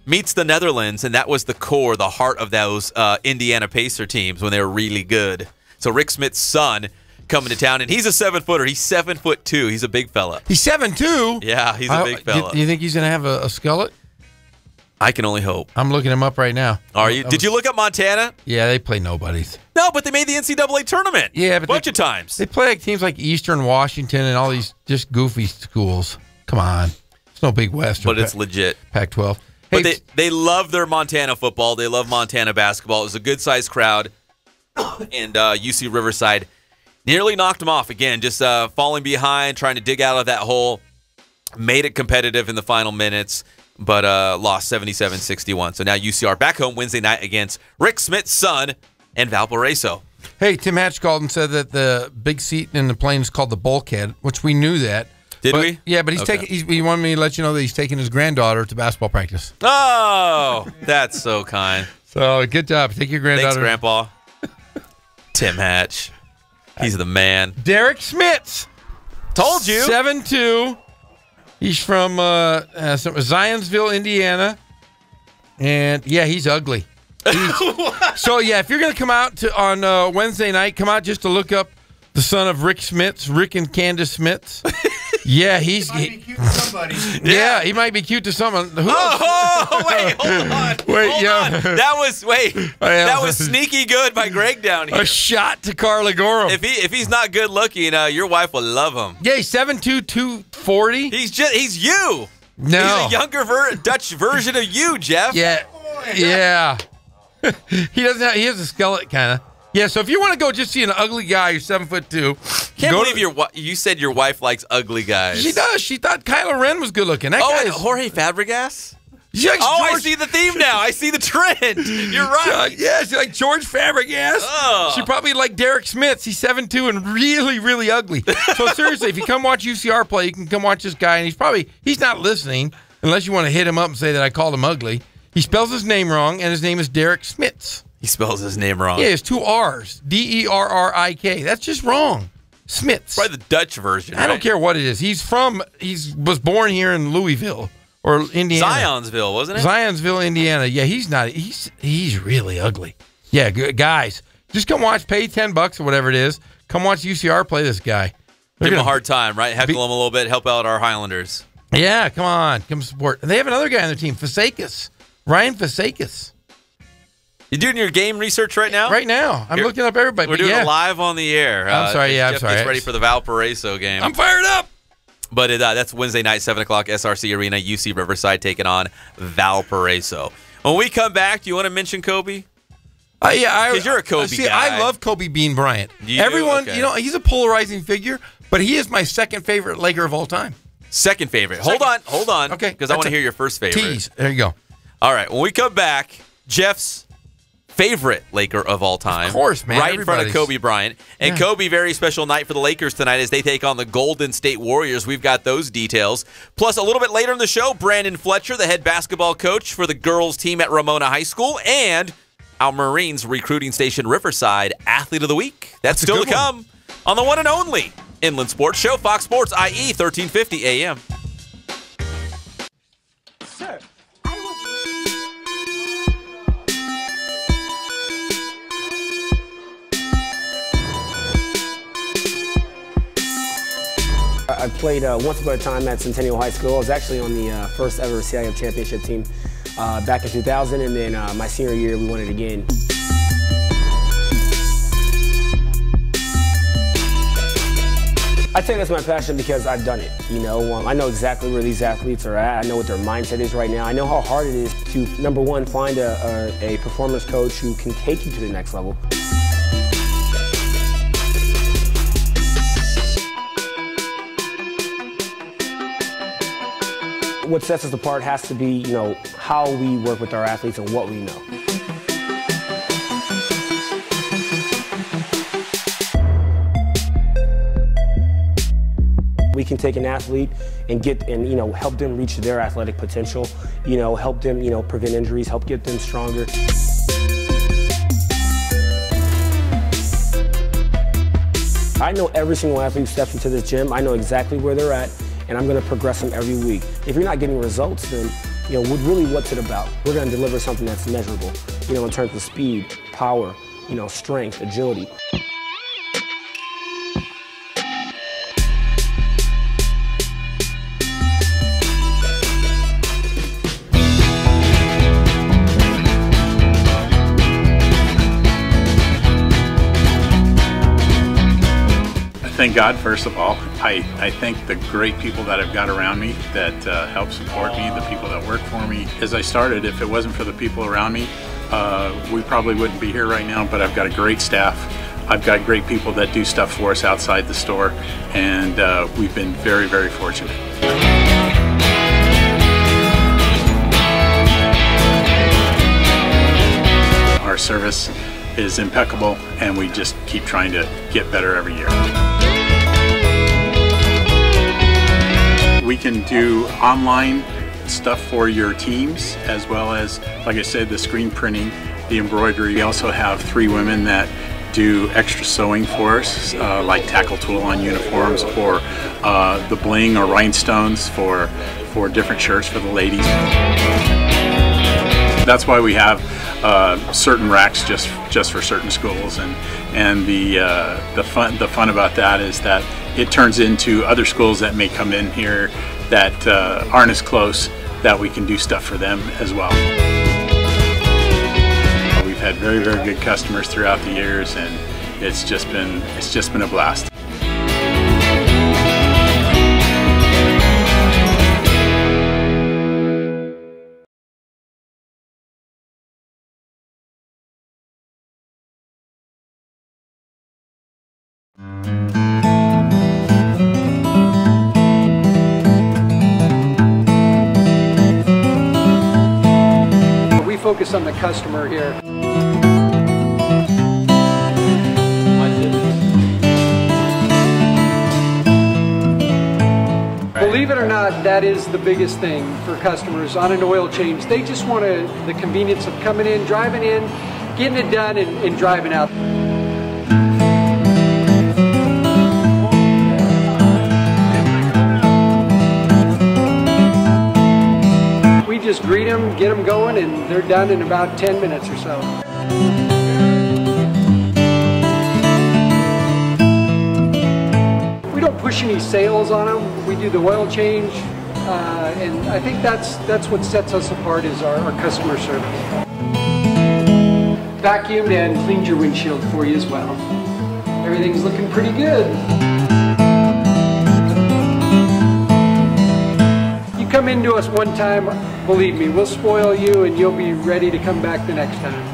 meets the Netherlands, and that was the core, the heart of those Indiana Pacer teams when they were really good. So Rick Smith's son coming to town, and he's a 7-footer. He's 7'2". He's a big fella. He's 7'2"? Yeah, he's a big fella. Do you think he's going to have a skullet? I can only hope. I'm looking him up right now. Are you? Did you look up Montana? Yeah, they play nobodies. No, but they made the NCAA tournament. Yeah, but a bunch of times. They play teams like Eastern Washington and all these just goofy schools. Come on. It's no Big West. But it's legit. Pac-12. But they love their Montana football. They love Montana basketball. It was a good-sized crowd. And UC Riverside nearly knocked them off again, just falling behind, trying to dig out of that hole. Made it competitive in the final minutes, but lost 77-61. So now UCR back home Wednesday night against Rick Smith's son and Valparaiso. Hey, Tim Hatch called and said that the big seat in the plane is called the bulkhead, which we knew that. Did we? Yeah, but he wanted me to let you know that he's taking his granddaughter to basketball practice. Oh, that's so kind. So good job. Take your granddaughter. Thanks, Grandpa. Tim Hatch. He's the man. Derek Smits. Told you. 7'2". He's from Zionsville, Indiana. And, yeah, he's ugly. So, yeah, if you're going to come out on Wednesday night, come out just to look up the son of Rick Smits, Rick and Candace Smits. Yeah, He might be cute to somebody. Yeah, he might be cute to someone. Wait, hold on. Hold on. That was sneaky good by Greg down here. A shot to Carla Gorham. If he's not good looking, your wife will love him. Yeah, he's 7'2", 240. He's you. No. He's a younger Dutch version of you, Jeff. Yeah. Yeah. He has a skeleton kind of. Yeah, so if you want to go just see an ugly guy who's 7'2", can't believe you said your wife likes ugly guys. She does. She thought Kylo Ren was good looking. That guy is Jorge Fabregas. I see the theme now. I see the trend. You're right. Yeah, she like George Fabregas. Oh. She probably like Derek Smits. He's 7'2" and really, really ugly. So seriously, if you come watch UCR play, you can come watch this guy, and he's not listening unless you want to hit him up and say that I called him ugly. He spells his name wrong, and his name is Derek Smits. He spells his name wrong. Yeah, it's 2 R's. Derrik. That's just wrong. Smits. Probably the Dutch version. I don't care what it is. He was born here in Louisville or Indiana. Zionsville, wasn't it? Zionsville, Indiana. Yeah, he's really ugly. Yeah, guys, just come watch. Pay $10 or whatever it is. Come watch UCR play this guy. Give him a hard time, right? Heckle him a little bit. Help out our Highlanders. Yeah, come on, come support. And they have another guy on their team, Facekas, Ryan Facekas. You doing your game research right now? Right now. I'm looking up everybody. We're doing it live on the air. I'm sorry. Jeff gets ready for the Valparaiso game. I'm fired up. But that's Wednesday night, 7 o'clock, SRC Arena, UC Riverside taking on Valparaiso. When we come back, do you want to mention Kobe? Yeah. Because you're a Kobe guy. I love Kobe Bean Bryant. Everyone, he's a polarizing figure, but he is my second favorite Laker of all time. Second favorite. Hold on. Okay. Because I want to hear your first favorite. Tease. There you go. All right. When we come back, Jeff's favorite Laker of all time. Of course, man. Right in front of Kobe Bryant. And Kobe, very special night for the Lakers tonight as they take on the Golden State Warriors. We've got those details. Plus, a little bit later in the show, Brandon Fletcher, the head basketball coach for the girls team at Ramona High School, and our Marines recruiting station Riverside Athlete of the Week. That's still to come on the one and only Inland Sports Show, Fox Sports IE 1350 AM. Sir. I played once upon a time at Centennial High School. I was actually on the first ever CIF championship team back in 2000, and then my senior year we won it again. I think that's my passion because I've done it. I know exactly where these athletes are at. I know what their mindset is right now. I know how hard it is to, number one, find a performance coach who can take you to the next level. What sets us apart has to be, how we work with our athletes and what we know. We can take an athlete and help them reach their athletic potential, help them, prevent injuries, help get them stronger. I know every single athlete who steps into this gym. I know exactly where they're at, and I'm going to progress them every week. If you're not getting results, then really what's it about? We're going to deliver something that's measurable, in terms of speed, power, strength, agility. Thank God, first of all. I thank the great people that I've got around me that help support me, the people that work for me. As I started, if it wasn't for the people around me, we probably wouldn't be here right now, but I've got a great staff. I've got great people that do stuff for us outside the store, and we've been very, very fortunate. Our service is impeccable, and we just keep trying to get better every year. We can do online stuff for your teams, as well as, like I said, the screen printing, the embroidery. We also have 3 women that do extra sewing for us, like tackle tool on uniforms, or the bling or rhinestones for different shirts for the ladies. That's why we have certain racks just for certain schools, and the fun about that is that it turns into other schools that may come in here that aren't as close, that we can do stuff for them as well. We've had very, very good customers throughout the years, and it's just been a blast. Focus on the customer here. Believe it or not, that is the biggest thing for customers on an oil change. They just want the convenience of coming in, driving in, getting it done, and driving out. Just greet them, get them going, and they're done in about 10 minutes or so. We don't push any sales on them. We do the oil change, and I think that's what sets us apart is our customer service. Vacuumed and cleaned your windshield for you as well. Everything's looking pretty good. Come into us one time, believe me, we'll spoil you and you'll be ready to come back the next time.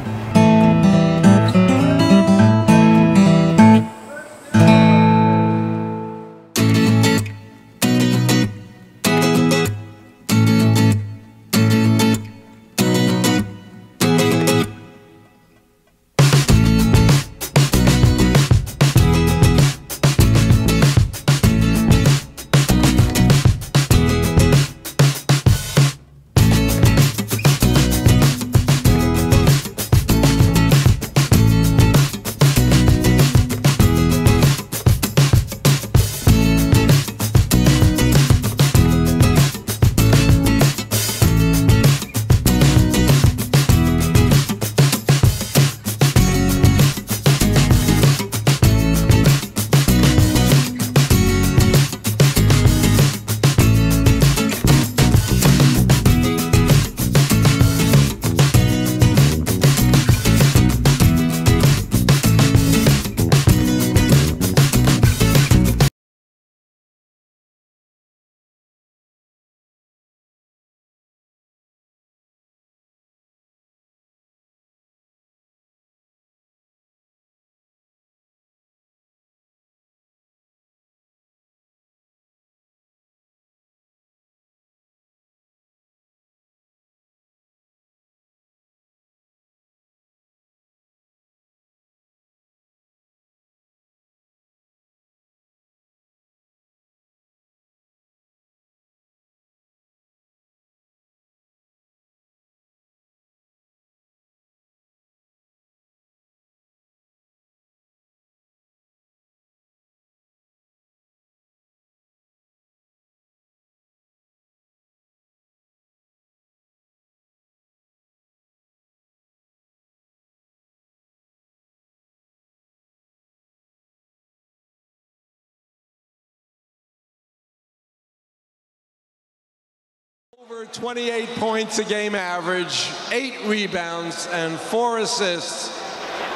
Over 28 points a game average, 8 rebounds, and 4 assists.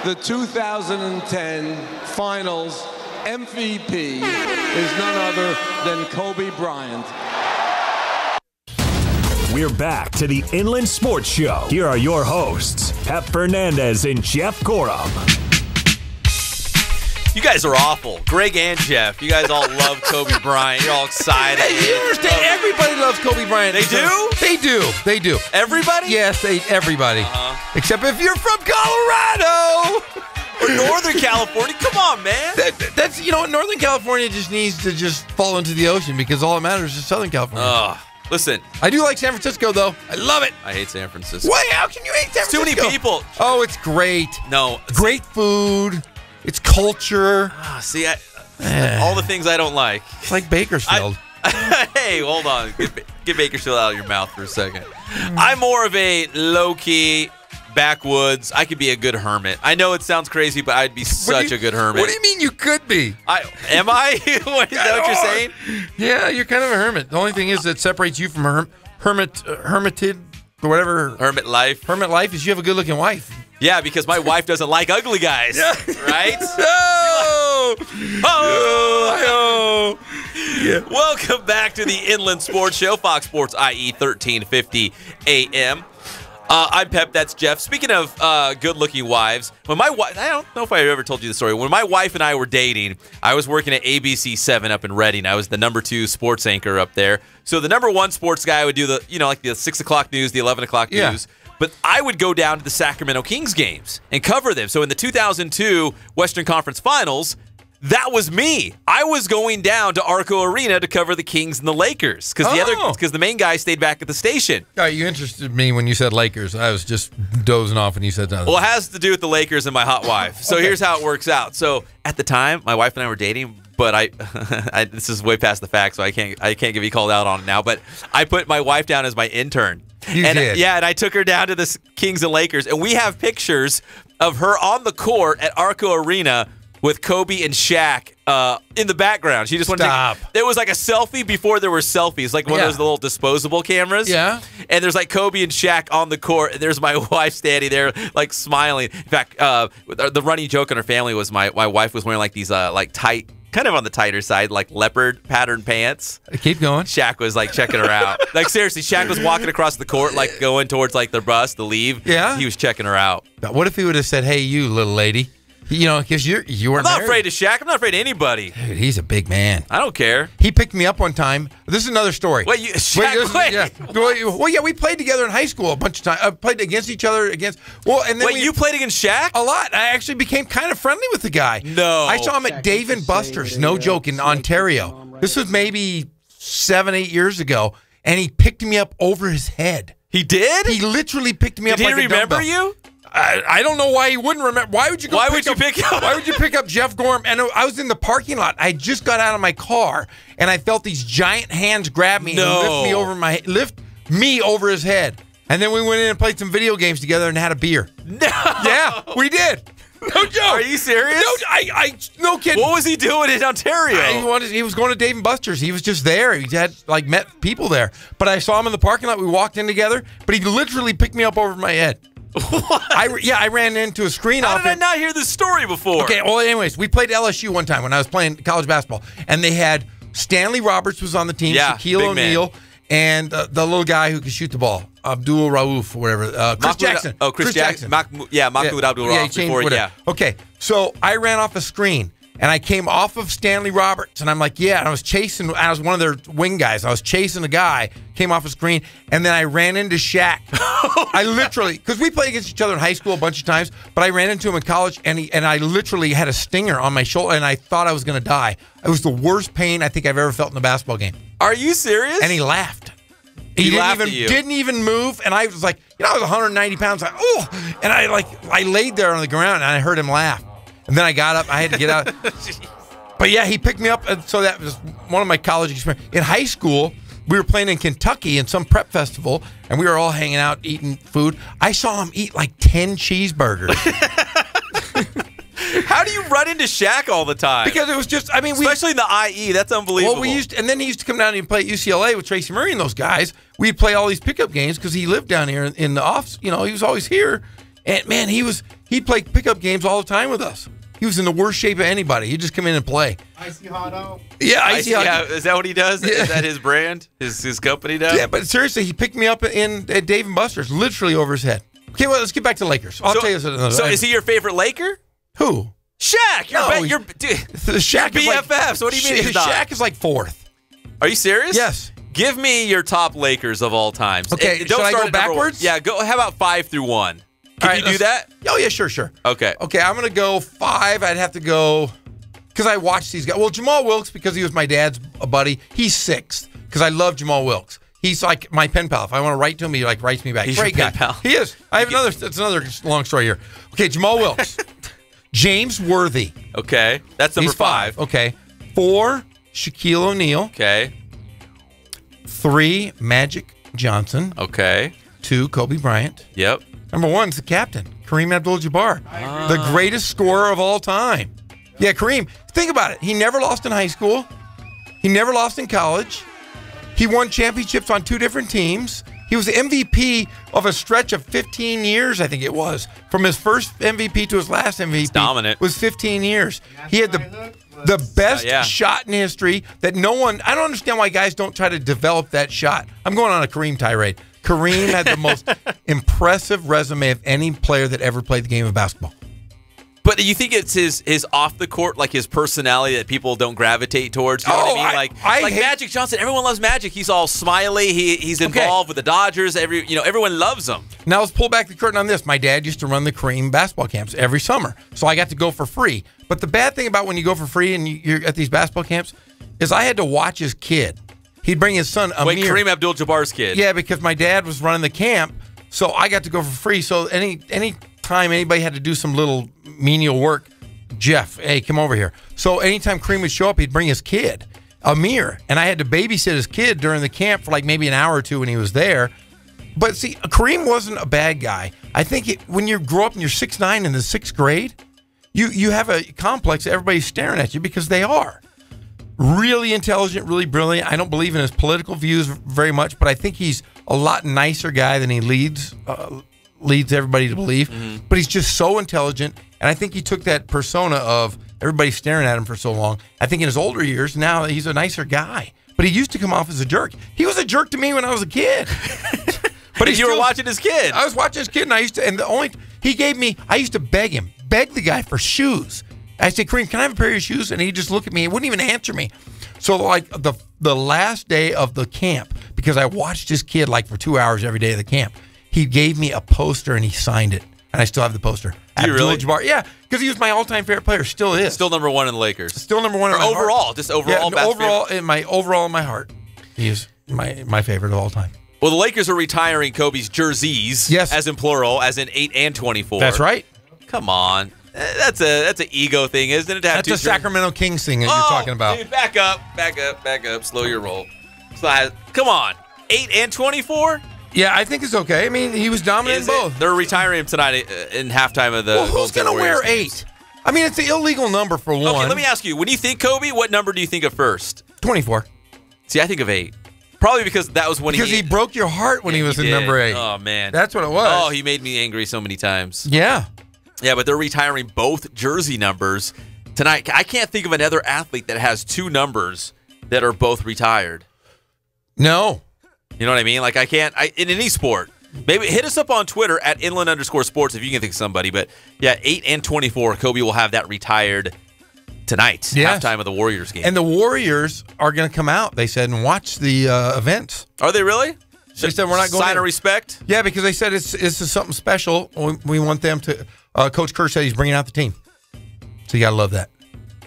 The 2010 Finals MVP is none other than Kobe Bryant. We're back to the Inland Sports Show. Here are your hosts, Pep Fernandez and Jeff Gorham. You guys are awful. Greg and Jeff. You guys all love Kobe Bryant. You're all excited. Hey, you understand? Everybody loves Kobe Bryant. They do? They do. They do. Everybody? Yes, everybody. Except if you're from Colorado. Or Northern California. Come on, man. That's, Northern California just needs to just fall into the ocean because all that matters is Southern California. Listen. I do like San Francisco, though. I love it. I hate San Francisco. Why? How can you hate San Francisco? Too many people. Oh, it's great. No. Great food. It's culture. See, all the things I don't like. It's like Bakersfield. Hey, hold on. Get Bakersfield out of your mouth for a second. I'm more of a low-key backwoods. I could be a good hermit. I know it sounds crazy, but I'd be such a good hermit. What do you mean you could be? Am I? Is that what you're saying? Yeah, you're kind of a hermit. The only thing is that separates you from hermited or whatever. Hermit life. Hermit life is you have a good-looking wife. Yeah, because my wife doesn't like ugly guys, right? Yeah. Welcome back to the Inland Sports Show, Fox Sports IE 1350 AM. I'm Pep, that's Jeff. Speaking of good-looking wives, when my wife, I don't know if I ever told you the story. When my wife and I were dating, I was working at ABC 7 up in Reading. I was the number 2 sports anchor up there. So the number 1 sports guy would do the, like the 6 o'clock news, the 11 o'clock news. But I would go down to the Sacramento Kings games and cover them. So in the 2002 Western Conference Finals, that was me. I was going down to Arco Arena to cover the Kings and the Lakers because the main guy stayed back at the station. You interested me when you said Lakers. I was just dozing off when you said that. Well, it has to do with the Lakers and my hot wife. So here's how it works out. So at the time, my wife and I were dating, but I this is way past the fact, so I can't get called out on it now. But I put my wife down as my intern. You did? Yeah, and I took her down to the Kings and Lakers, and we have pictures of her on the court at Arco Arena with Kobe and Shaq in the background. She just wanted to take, there was like a selfie before there were selfies, like one of those little disposable cameras. Yeah. And there's like Kobe and Shaq on the court, and there's my wife standing there like smiling. In fact, the running joke in our family was my wife was wearing like these like tight, kind of on the tighter side, like leopard pattern pants. Keep going. Shaq was like checking her out. Like seriously, Shaq was walking across the court, like going towards like the bus to leave. Yeah. He was checking her out. What if he would have said, "Hey, you little lady"? Because you were. I'm not afraid of Shaq. I'm not afraid of anybody. Dude, he's a big man. I don't care. He picked me up one time. This is another story. Wait, Shaq? Well, yeah, we played together in high school a bunch of times. Played against each other and then you played against Shaq? A lot. I actually became kind of friendly with the guy. No. I saw him at Dave and Buster's, no joke, in Ontario. This was maybe 7-8 years ago, and he picked me up over his head. He did? He literally picked me up like a dumbbell. Did he remember you? I don't know why he wouldn't remember. Why would you pick up Jeff Gorham? And I was in the parking lot. I just got out of my car, and I felt these giant hands grab me and lift me over his head. And then we went in and played some video games together and had a beer. No. Yeah, we did. No joke. Are you serious? No kidding. What was he doing in Ontario? He was going to Dave and Buster's. He was just there. He had met people there. But I saw him in the parking lot. We walked in together. But he literally picked me up over my head. What? I ran into a screen How off did I not hear this story before? Okay, well, anyways, we played LSU one time when I was playing college basketball, and they had Stanley Roberts was on the team, Shaquille O'Neal, and the little guy who could shoot the ball, Abdul Rauf or whatever, Chris Jackson. Oh, Chris Jackson. Mahmoud Abdul Rauf. Okay, so I ran off a screen. And I came off of Stanley Roberts, and I'm like, and I was one of their wing guys. I was chasing a guy, came off a screen, and then I ran into Shaq. I literally, because we played against each other in high school a bunch of times, but I ran into him in college, and I literally had a stinger on my shoulder, and I thought I was going to die. It was the worst pain I think I've ever felt in a basketball game. Are you serious? And he laughed. He didn't even move, and I was like, I was 190 pounds. And I laid there on the ground, and I heard him laugh. And then I got up. I had to get out. But, yeah, he picked me up. And so that was one of my college experiences. In high school, we were playing in Kentucky in some prep festival, and we were all hanging out, eating food. I saw him eat like 10 cheeseburgers. How do you run into Shaq all the time? Because it was just, I mean, especially in the IE, that's unbelievable. Well, and then he used to come down and play at UCLA with Tracy Murray and those guys. We'd play all these pickup games because he lived down here in the off. You know, he was always here, and man, he'd play pickup games all the time with us. He was in the worst shape of anybody. He'd just come in and play. Icy Hot Out? Yeah, Icy Hot Out. Is that what he does? Yeah. Is that his brand? His company does? Yeah, but seriously, he picked me up at Dave & Buster's, literally over his head. Okay, well, let's get back to Lakers. I'll tell you another. So is he your favorite Laker? Who? Shaq. You're Shaq BFFs. What do you mean he's not? Shaq is like fourth. Are you serious? Yes. Give me your top Lakers of all time. Okay, don't should I start go at number backwards? One. Yeah, go. How about 5 through 1? Can you do that? Oh, yeah, sure. Okay. Okay, I'm going to go 5. I'd have to go, because I watched these guys. Well, Jamal Wilkes, because he was my dad's buddy, he's 6th, because I love Jamal Wilkes. He's like my pen pal. If I want to write to him, he like writes me back. He's Great your guy. pen pal. He is. I have it's another long story here. Okay, Jamal Wilkes. James Worthy. Okay. That's number 5. Okay. 4, Shaquille O'Neal. Okay. 3, Magic Johnson. Okay. 2, Kobe Bryant. Yep. Number 1 is the captain, Kareem Abdul-Jabbar, the greatest scorer of all time. Yeah, Kareem. Think about it. He never lost in high school. He never lost in college. He won championships on 2 different teams. He was the MVP of a stretch of 15 years, I think it was. From his first MVP to his last MVP. It's dominant. Was 15 years. He had the best shot in history that no one, I don't understand why guys don't try to develop that shot. I'm going on a Kareem tirade. Kareem had the most impressive resume of any player that ever played the game of basketball. But do you think it's his off the court, like his personality that people don't gravitate towards? You know what I mean? Like Magic Johnson, everyone loves Magic. He's all smiley. He's involved with the Dodgers. Everyone loves him. Now let's pull back the curtain on this. My dad used to run the Kareem basketball camps every summer, so I got to go for free. But the bad thing about when you go for free and you're at these basketball camps is I had to watch his kid. He'd bring his son Amir. Wait, Kareem Abdul-Jabbar's kid? Yeah, because my dad was running the camp, so I got to go for free. So any time anybody had to do some little menial work, Jeff, hey, come over here. So anytime Kareem would show up, he'd bring his kid, Amir, and I had to babysit his kid during the camp for like maybe an hour or 2 when he was there. But see, Kareem wasn't a bad guy. I think when you grow up and you're 6'9" in the 6th grade, you have a complex that everybody's staring at you because they are. Really intelligent, really brilliant. I don't believe in his political views very much, but I think he's a lot nicer guy than he leads everybody to believe. Mm-hmm. But he's just so intelligent, and I think he took that persona of everybody staring at him for so long. I think in his older years, now he's a nicer guy. But he used to come off as a jerk. He was a jerk to me when I was a kid. But you were watching his kid. I was watching his kid, and I used to beg the guy for shoes. I said, Kareem, can I have a pair of your shoes? And he'd just look at me. He wouldn't even answer me. So like the last day of the camp, because I watched his kid like for 2 hours every day of the camp, he gave me a poster and he signed it. And I still have the poster. Do you really? Jabbar. Yeah, because he was my all-time favorite player. Still is. Still number 1 in the Lakers. Still number 1 in my overall, heart. just overall. Yeah, overall in my heart, he is my favorite of all time. Well, the Lakers are retiring Kobe's jerseys. Yes, as in plural, as in 8 and 24. That's right. Come on, that's an ego thing, isn't it? To have that's a Sacramento Kings thing that you're talking about. Dude, back up. Slow your roll. Come on, 8 and 24. Yeah, I think it's okay. I mean, he was dominant in both. They're retiring him tonight in halftime of the. Well, who's going to wear 8? I mean, it's an illegal number for one. Okay, let me ask you. When you think Kobe, what number do you think of first? 24. See, I think of 8. Probably because that was when he broke your heart when he was in number 8. Oh, man. That's what it was. Oh, he made me angry so many times. Yeah. Yeah, but they're retiring both jersey numbers tonight. I can't think of another athlete that has 2 numbers that are both retired. No. You know what I mean? Like, in any sport. Maybe hit us up on Twitter at @inland_sports if you can think of somebody. But, yeah, 8 and 24, Kobe will have that retired tonight, halftime of the Warriors game. And the Warriors are going to come out, they said, and watch the events. Are they really? They said we're not going sign of respect? Yeah, because they said this is something special. We want them to. Coach Kerr said he's bringing out the team. So you got to love that.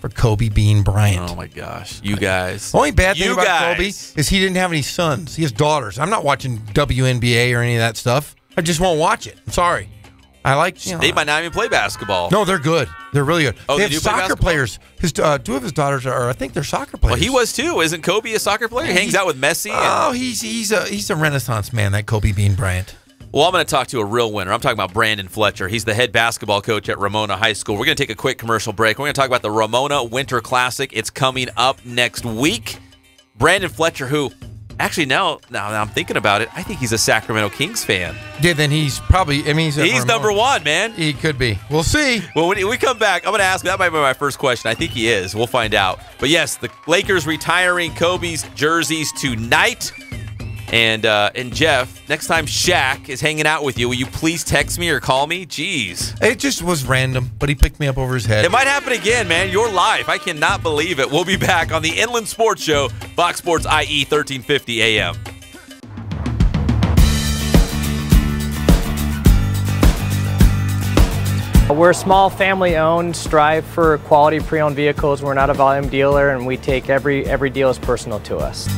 For Kobe Bean Bryant. Oh, my gosh. You guys. The only bad thing about Kobe is he didn't have any sons. He has daughters. I'm not watching WNBA or any of that stuff. I just won't watch it. I'm sorry. I like. They might not even play basketball. No, they're good. They're really good. Oh, they have soccer players. His 2 of his daughters are, I think, they're soccer players. Well, he was too. Isn't Kobe a soccer player? He hangs out with Messi. Oh, he's a Renaissance man. That Kobe Bean Bryant. Well, I'm going to talk to a real winner. I'm talking about Brandon Fletcher. He's the head basketball coach at Ramona High School. We're going to take a quick commercial break. We're going to talk about the Ramona Winter Classic. It's coming up next week. Brandon Fletcher, who actually now I'm thinking about it, I think he's a Sacramento Kings fan. Yeah, then he's probably, I mean, he's number one, man. He could be. We'll see. Well, when we come back, I'm going to ask, that might be my first question. I think he is. We'll find out. But yes, the Lakers retiring Kobe's jerseys tonight. And Jeff, next time Shaq is hanging out with you, will you please text me or call me? Jeez. It just was random, but he picked me up over his head. It might happen again, man. Your life. I cannot believe it. We'll be back on the Inland Sports Show, Fox Sports IE 1350 AM. We're small, family-owned, strive for quality pre-owned vehicles. We're not a volume dealer, and we take every deal as personal to us.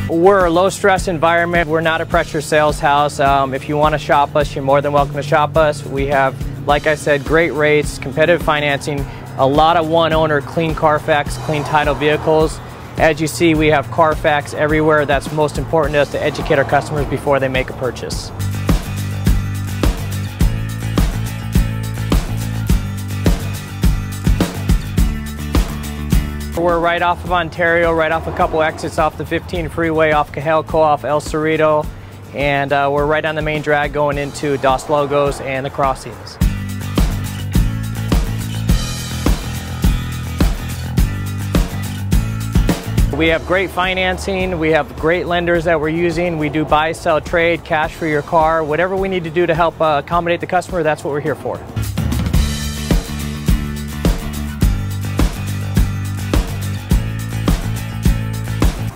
We're a low-stress environment. We're not a pressure sales house. If you want to shop us, you're more than welcome to shop us. We have, like I said, great rates, competitive financing, a lot of one-owner, clean Carfax, clean title vehicles. As you see, we have Carfax everywhere. That's most important to us, to educate our customers before they make a purchase. We're right off of Ontario, right off a couple exits off the 15 freeway, off Cajelco, off El Cerrito, and we're right on the main drag going into Dos Logos and the crossings. We have great financing, we have great lenders that we're using, we do buy, sell, trade, cash for your car, whatever we need to do to help accommodate the customer, that's what we're here for.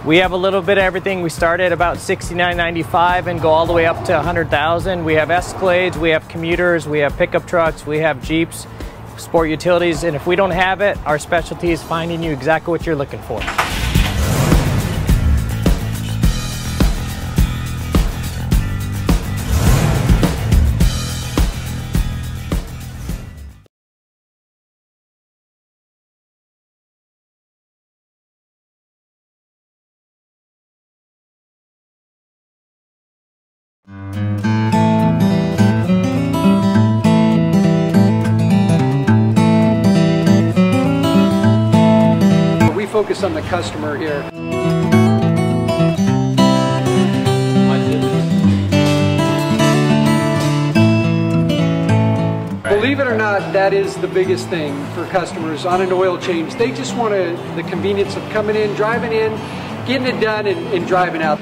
We have a little bit of everything. We start at about $69.95 and go all the way up to $100,000. We have Escalades, we have commuters, we have pickup trucks, we have Jeeps, sport utilities, and if we don't have it, our specialty is finding you exactly what you're looking for. We focus on the customer here. Believe it or not, that is the biggest thing for customers on an oil change. They just want the convenience of coming in, driving in, getting it done, and driving out.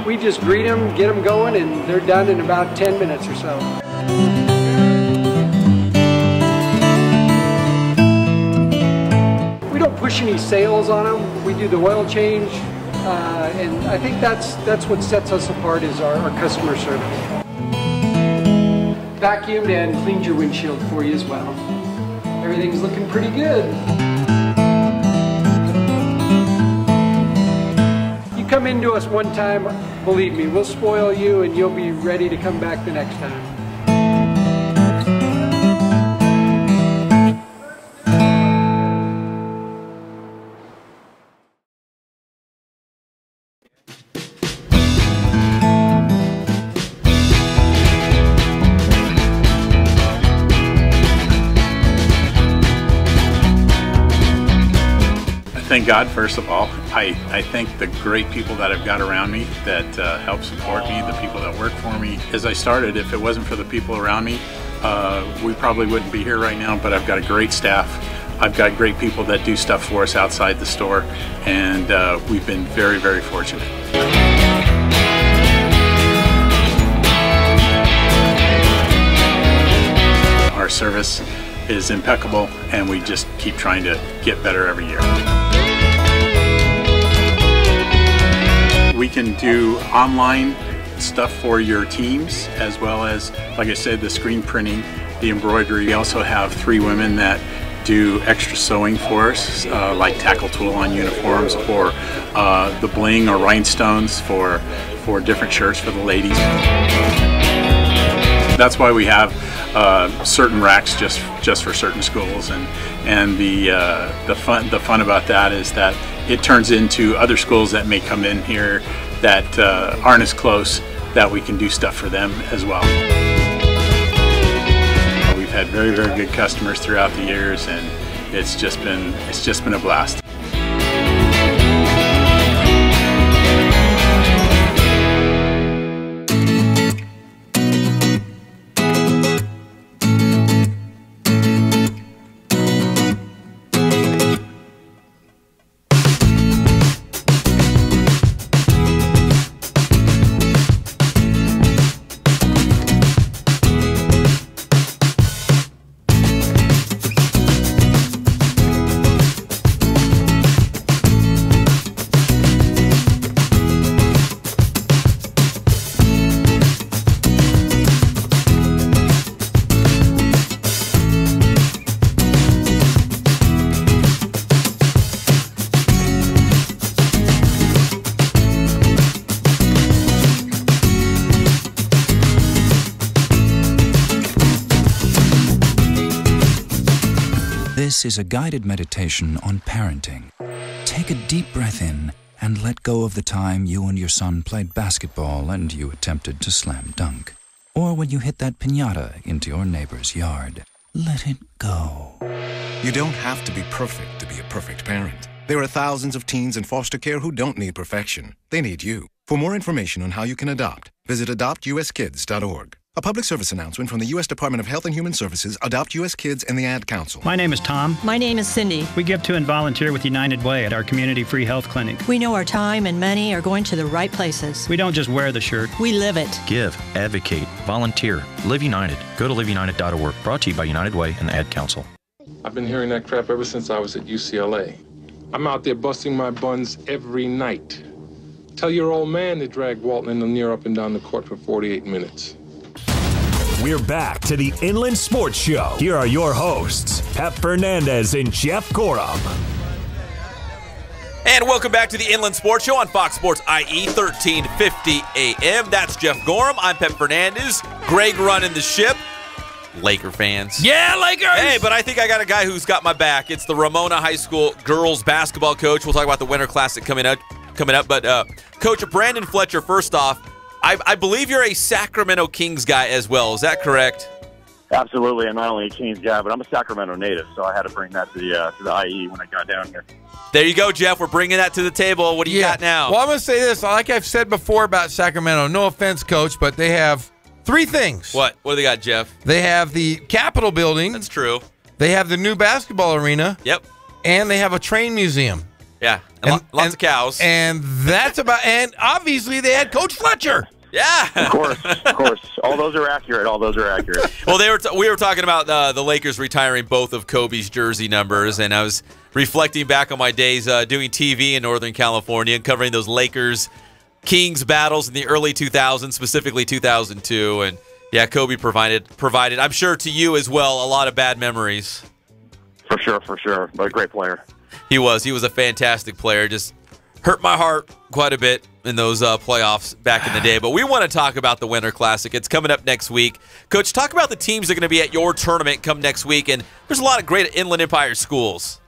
We just greet them, get them going, and they're done in about 10 minutes or so. We don't push any sales on them. We do the oil change, and I think that's what sets us apart is our customer service. Vacuumed and cleaned your windshield for you as well. Everything's looking pretty good. You come into us one time, believe me, we'll spoil you and you'll be ready to come back the next time. Thank God, first of all. I thank the great people that I've got around me that help support me, the people that work for me. As I started, if it wasn't for the people around me, we probably wouldn't be here right now, but I've got a great staff. I've got great people that do stuff for us outside the store, and we've been very, very fortunate. Our service is impeccable, and we just keep trying to get better every year. We can do online stuff for your teams, as well as, like I said, the screen printing, the embroidery. We also have 3 women that do extra sewing for us, like tackle tool on uniforms, or the bling or rhinestones for different shirts for the ladies. That's why we have certain racks just for certain schools, and the fun about that is that it turns into other schools that may come in here that aren't as close, that we can do stuff for them as well. We've had very, very good customers throughout the years, and it's just been a blast. This is a guided meditation on parenting. Take a deep breath in and let go of the time you and your son played basketball and you attempted to slam dunk. Or when you hit that piñata into your neighbor's yard. Let it go. You don't have to be perfect to be a perfect parent. There are thousands of teens in foster care who don't need perfection. They need you. For more information on how you can adopt, visit adoptuskids.org. A public service announcement from the U.S. Department of Health and Human Services, Adopt U.S. Kids, and the Ad Council. My name is Tom. My name is Cindy. We give to and volunteer with United Way at our community free health clinic. We know our time and money are going to the right places. We don't just wear the shirt. We live it. Give, advocate, volunteer, Live United. Go to liveunited.org. Brought to you by United Way and the Ad Council. I've been hearing that crap ever since I was at UCLA. I'm out there busting my buns every night. Tell your old man to drag Walton and Lanier up and down the court for 48 minutes. We're back to the Inland Sports Show. Here are your hosts, Pep Fernandez and Jeff Gorham. And welcome back to the Inland Sports Show on Fox Sports IE 1350 AM. That's Jeff Gorham. I'm Pep Fernandez. Greg running the ship. Laker fans. Yeah, Lakers! Hey, but I think I got a guy who's got my back. It's the Ramona High School girls basketball coach. We'll talk about the Winter Classic coming up. But Coach Brandon Fletcher, first off, I believe you're a Sacramento Kings guy as well. Is that correct? Absolutely. I'm not only a Kings guy, but I'm a Sacramento native, so I had to bring that to the IE when I got down here. There you go, Jeff. We're bringing that to the table. What do you got now? Well, I'm going to say this. Like I've said before about Sacramento, no offense, Coach, but they have three things. What do they got, Jeff? They have the Capitol building. That's true. They have the new basketball arena. Yep. And they have a train museum. Yeah, and lots of cows. And that's about, and obviously they had Coach Fletcher. Yeah. Of course. All those are accurate. Well, we were talking about the Lakers retiring both of Kobe's jersey numbers, and I was reflecting back on my days doing TV in Northern California and covering those Lakers-Kings battles in the early 2000s, specifically 2002. And, yeah, Kobe provided, I'm sure to you as well, a lot of bad memories. For sure. But a great player. He was a fantastic player. Just hurt my heart quite a bit in those playoffs back in the day. But we want to talk about the Winter Classic. It's coming up next week. Coach, talk about the teams that are going to be at your tournament come next week. And there's a lot of great Inland Empire schools.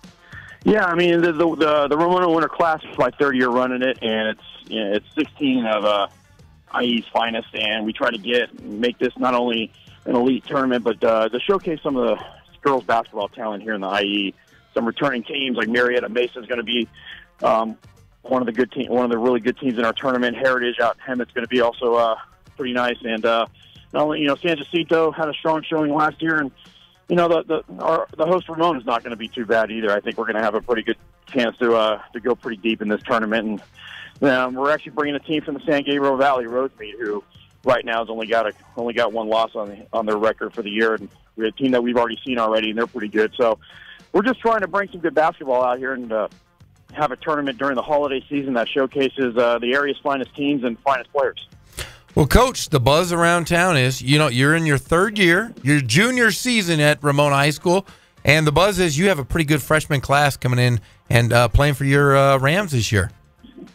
Yeah, I mean, the Ramona Winter Classic is my third year running it, and it's 16 of IE's finest. And we try to make this not only an elite tournament, but to showcase some of the girls basketball talent here in the IE. Some returning teams like Murrieta Mesa is going to be one of the really good teams in our tournament. Heritage out in Hemet's going to be also pretty nice. And not only San Jacinto had a strong showing last year, and the host Ramona is not going to be too bad either. I think we're going to have a pretty good chance to go pretty deep in this tournament. And we're actually bringing a team from the San Gabriel Valley, Rosemead, who right now has only got one loss on their record for the year, and we're a team that we've already seen already, and they're pretty good. So we're just trying to bring some good basketball out here and have a tournament during the holiday season that showcases the area's finest teams and finest players. Well, Coach, the buzz around town is, you're in your third year, your junior season at Ramona High School. And the buzz is you have a pretty good freshman class coming in and playing for your Rams this year.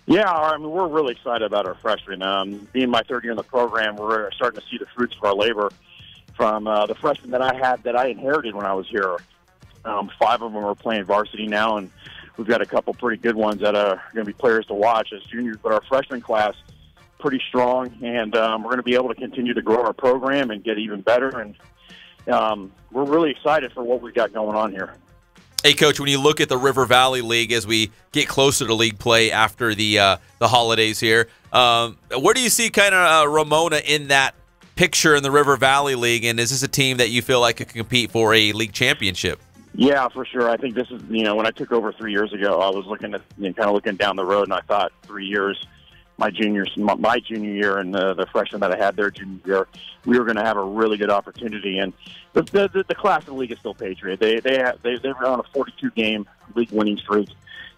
Yeah, I mean, we're really excited about our freshmen. Being my third year in the program, we're starting to see the fruits of our labor from the freshmen that I inherited when I was here. 5 of them are playing varsity now, and we've got a couple pretty good ones that are going to be players to watch as juniors. But our freshman class, pretty strong, and we're going to be able to continue to grow our program and get even better. And we're really excited for what we've got going on here. Hey, Coach, when you look at the River Valley League as we get closer to league play after the holidays here, where do you see kind of Ramona in that picture in the River Valley League? And is this a team that you feel like could compete for a league championship? Yeah, for sure. I think this is, when I took over 3 years ago, I was looking at, kind of looking down the road, and I thought 3 years, my junior year and the freshman that I had their junior year, we were going to have a really good opportunity. And the class of the league is still Patriot. They're on a 42-game league winning streak,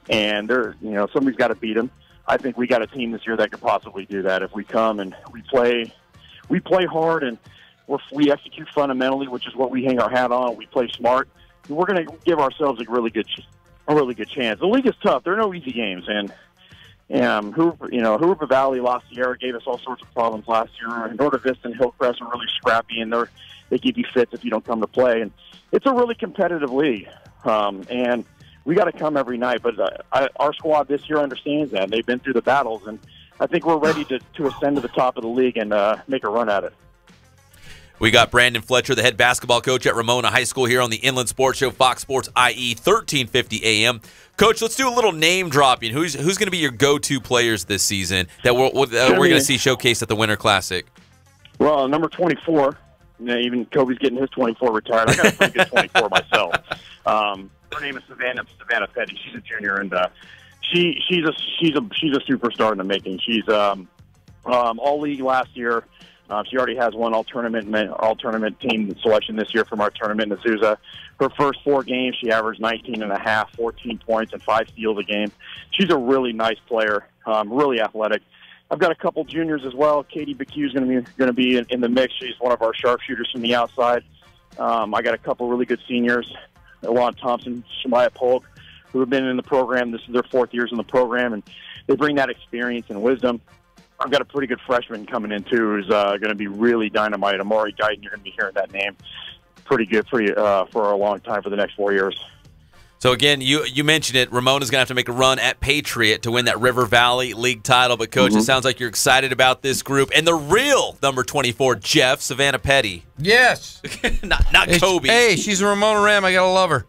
and somebody's got to beat them. I think we got a team this year that could possibly do that if we come and we play hard and we execute fundamentally, which is what we hang our hat on. We play smart. We're going to give ourselves a really good chance. The league is tough. There are no easy games, and Hoover Valley, La Sierra gave us all sorts of problems last year. And Notre, Vista, and Hillcrest are really scrappy, and they give you fits if you don't come to play. And it's a really competitive league, and we got to come every night. But our squad this year understands that. They've been through the battles, and I think we're ready to ascend to the top of the league and make a run at it. We got Brandon Fletcher, the head basketball coach at Ramona High School here on the Inland Sports Show, Fox Sports IE, 1350 AM. Coach, let's do a little name dropping. Who's going to be your go-to players this season that we're going to see showcased at the Winter Classic? Well, number 24, even Kobe's getting his 24 retired. I got a pretty good 24 myself. Her name is Savannah Petty. She's a junior, and she's a superstar in the making. She's all league last year. She already has one all-tournament team selection this year from our tournament in Azusa. Her first 4 games, she averaged 19.5, 14 points, and 5 steals a game. She's a really nice player, really athletic. I've got a couple juniors as well. Katie BQ is going to be in the mix. She's one of our sharpshooters from the outside. I got a couple really good seniors, Alon Thompson, Shemaya Polk, who have been in the program. This is their 4th years in the program, and they bring that experience and wisdom. I've got a pretty good freshman coming in, too, who's going to be really dynamite. Amari Guyton, you're going to be hearing that name pretty good for a long time for the next 4 years. So, again, you mentioned it. Ramona's going to have to make a run at Patriot to win that River Valley League title. But, Coach, it sounds like you're excited about this group. And the real number 24, Jeff, Savannah Petty. Yes. not Kobe. Hey, she's a Ramona Ram. I got to love her.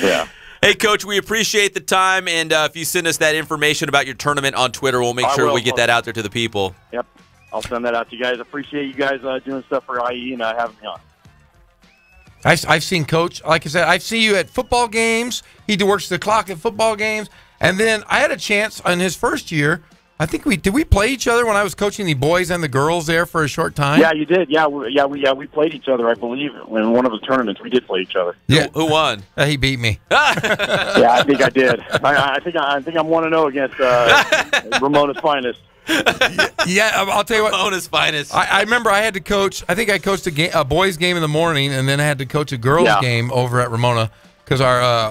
Yeah. Hey, Coach, we appreciate the time, and if you send us that information about your tournament on Twitter, we'll make sure we get that out there to the people. Yep, I'll send that out to you guys. Appreciate you guys doing stuff for IE and having me on. I've seen Coach, like I said, I've seen you at football games. He works the clock at football games, and then I had a chance in his first year. I think did we play each other when I was coaching the boys and the girls there for a short time? Yeah, you did. We played each other. I believe in one of the tournaments we did play each other. Yeah, who won? He beat me. Yeah, I think I did. I think I'm 1-0 against Ramona's finest. Yeah, I'll tell you what. Ramona's finest. I remember I had to coach. I think I coached a boys game in the morning, and then I had to coach a girls game over at Ramona. Because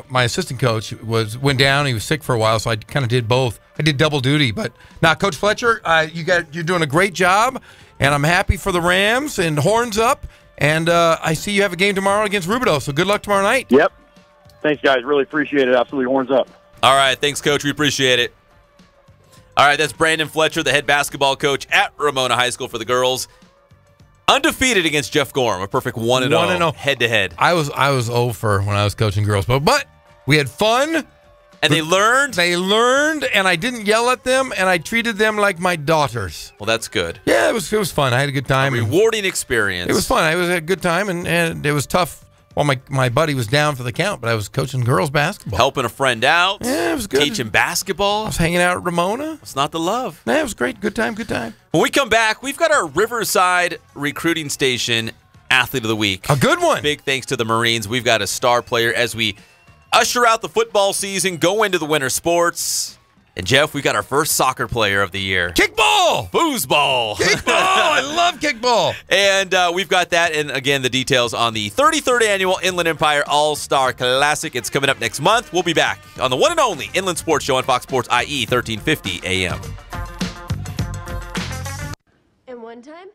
my assistant coach went down, he was sick for a while, so I kind of did both. I did double duty, but now, Coach Fletcher, you're doing a great job, and I'm happy for the Rams and horns up. And I see you have a game tomorrow against Rubidoux, so good luck tomorrow night. Yep. Thanks, guys. Really appreciate it. Absolutely horns up. All right, thanks, Coach. We appreciate it. All right, that's Brandon Fletcher, the head basketball coach at Ramona High School for the girls. Undefeated against Jeff Gorham, a perfect 1-0 head-to-head. I was 0 for when I was coaching girls, but we had fun. And they learned? They learned, and I didn't yell at them, and I treated them like my daughters. Well, that's good. Yeah, it was fun. I had a good time. A rewarding experience. It was fun. I had a good time, and it was tough. Well, my buddy was down for the count, but I was coaching girls basketball. Helping a friend out. Yeah, it was good. Teaching basketball. I was hanging out at Ramona. It's not the love. Yeah, it was great. Good time, good time. When we come back, we've got our Riverside Recruiting Station Athlete of the Week. A good one. Big thanks to the Marines. We've got a star player as we usher out the football season, go into the winter sports. And Jeff, we got our first soccer player of the year. Kickball! Foosball! Kickball! I love kickball! And we've got that, and again, the details on the 33rd Annual Inland Empire All-Star Classic. It's coming up next month. We'll be back on the one and only Inland Sports Show on Fox Sports IE 1350 AM. And one time...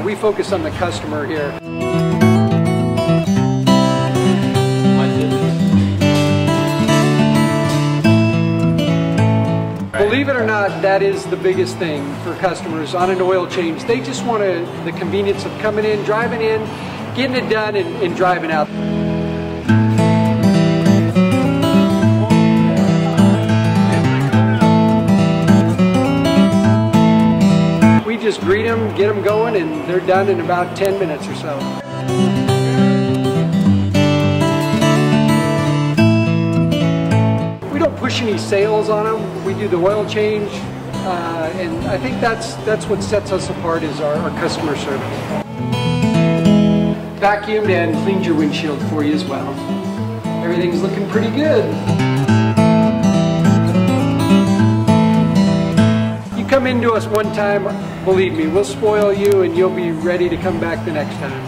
We focus on the customer here. Believe it or not, that is the biggest thing for customers on an oil change. They just want the convenience of coming in, driving in, getting it done, and driving out. We just greet them, get them going, and they're done in about 10 minutes or so. We don't push any sales on them. We do the oil change, and I think that's what sets us apart is our customer service. Vacuumed and cleaned your windshield for you as well. Everything's looking pretty good. You come into us one time, believe me, we'll spoil you and you'll be ready to come back the next time.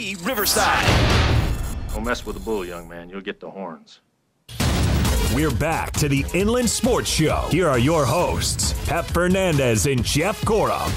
IE Riverside. Don't mess with the bull, young man. You'll get the horns. We're back to the Inland Sports Show. Here are your hosts, Pep Fernandez and Jeff Gorham.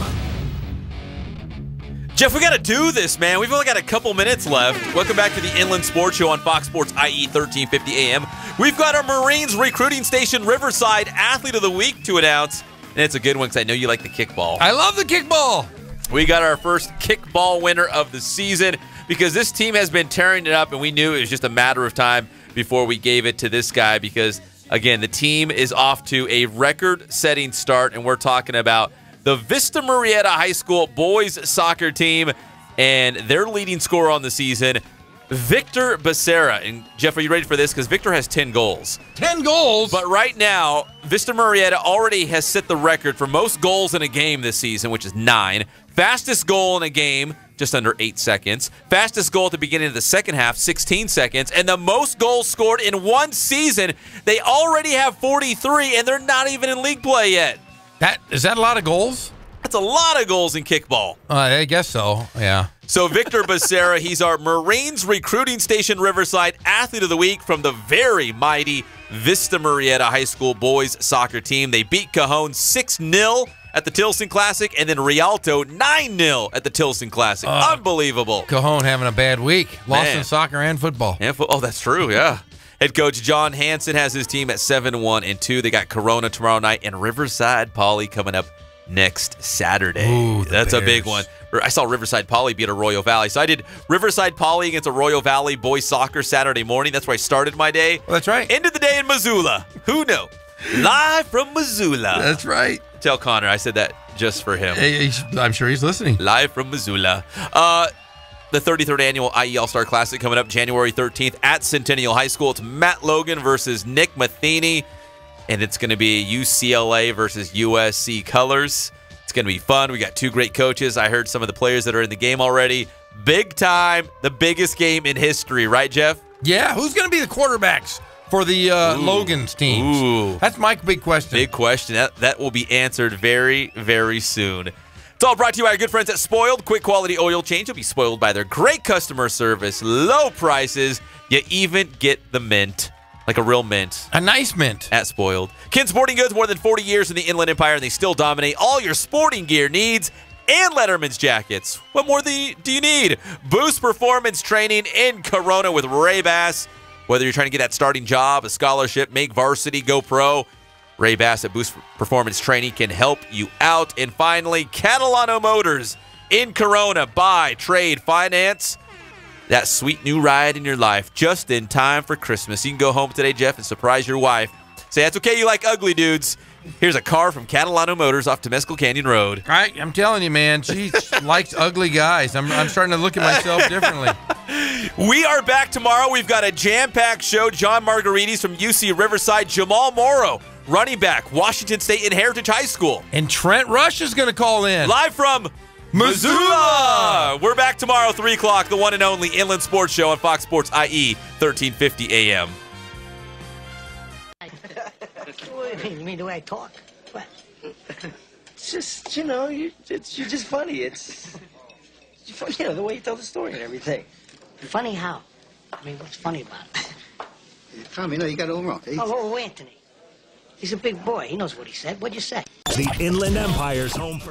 Jeff, we got to do this, man. We've only got a couple minutes left. Welcome back to the Inland Sports Show on Fox Sports IE 1350 AM. We've got our Marines recruiting station Riverside Athlete of the Week to announce. And it's a good one because I know you like the kickball. I love the kickball. We got our first kickball winner of the season because this team has been tearing it up, and we knew it was just a matter of time before we gave it to this guy because, again, the team is off to a record-setting start, and we're talking about the Vista Murrieta High School boys soccer team and their leading scorer on the season, Victor Becerra. And, Jeff, are you ready for this? Because Victor has 10 goals. 10 goals? But right now, Vista Murrieta already has set the record for most goals in a game this season, which is 9. Fastest goal in a game, just under 8 seconds. Fastest goal at the beginning of the second half, 16 seconds. And the most goals scored in one season, they already have 43, and they're not even in league play yet. Is that a lot of goals? That's a lot of goals in kickball. I guess so, yeah. So Victor Becerra, he's our Marines Recruiting Station Riverside Athlete of the Week from the very mighty Vista Murrieta High School boys soccer team. They beat Cajon 6-0 at the Tilson Classic, and then Rialto 9-0 at the Tilson Classic. Unbelievable. Cajon having a bad week. Lost in soccer and football. Oh, that's true, yeah. Head coach John Hansen has his team at 7-1-2. They got Corona tomorrow night and Riverside Poly coming up next Saturday. Ooh, that's Bears. A big one. I saw Riverside Poly beat Arroyo Valley. So I did Riverside Poly against Arroyo Valley boys soccer Saturday morning. That's where I started my day. Well, that's right. Ended the day in Missoula. Who knew? Live from Missoula. That's right. Tell Connor I said that just for him. I'm sure he's listening. Live from Missoula. The 33rd annual IE All-Star Classic coming up January 13th at Centennial High School. It's Matt Logan versus Nick Matheny, and it's going to be UCLA versus USC colors. It's going to be fun. We got two great coaches. I heard some of the players that are in the game already. Big time, the biggest game in history, right, Jeff? Yeah, who's going to be the quarterbacks for the Logan's teams? Ooh. That's my big question. Big question. That will be answered very, very soon. It's all brought to you by our good friends at Spoiled. Quick quality oil change. You'll be spoiled by their great customer service, low prices. You even get the mint, like a real mint. A nice mint. At Spoiled. Ken Sporting Goods, more than 40 years in the Inland Empire, and they still dominate all your sporting gear needs and Letterman's jackets. What more do you need? Boost performance training in Corona with Ray Bass. Whether you're trying to get that starting job, a scholarship, make varsity, go pro, Ray Bass at Boost Performance Training can help you out. And finally, Catalano Motors in Corona. Buy, trade, finance that sweet new ride in your life just in time for Christmas. You can go home today, Jeff, and surprise your wife. Say, that's okay, you like ugly dudes. Here's a car from Catalano Motors off Temescal Canyon Road. I'm telling you, man, she likes ugly guys. I'm starting to look at myself differently. We are back tomorrow. We've got a jam-packed show. John Margaritis from UC Riverside. Jamal Morrow, running back, Washington State and Heritage High School. And Trent Rush is going to call in. Live from Missoula. We're back tomorrow, 3 o'clock, the one and only Inland Sports Show on Fox Sports IE, 1350 AM. You mean the way I talk? What? It's just, you're just funny. It's the way you tell the story and everything. Funny how? I mean, what's funny about it? Tommy, no, you got it all wrong. Oh, Anthony. He's a big boy. He knows what he said. What'd you say? The Inland Empire's home for...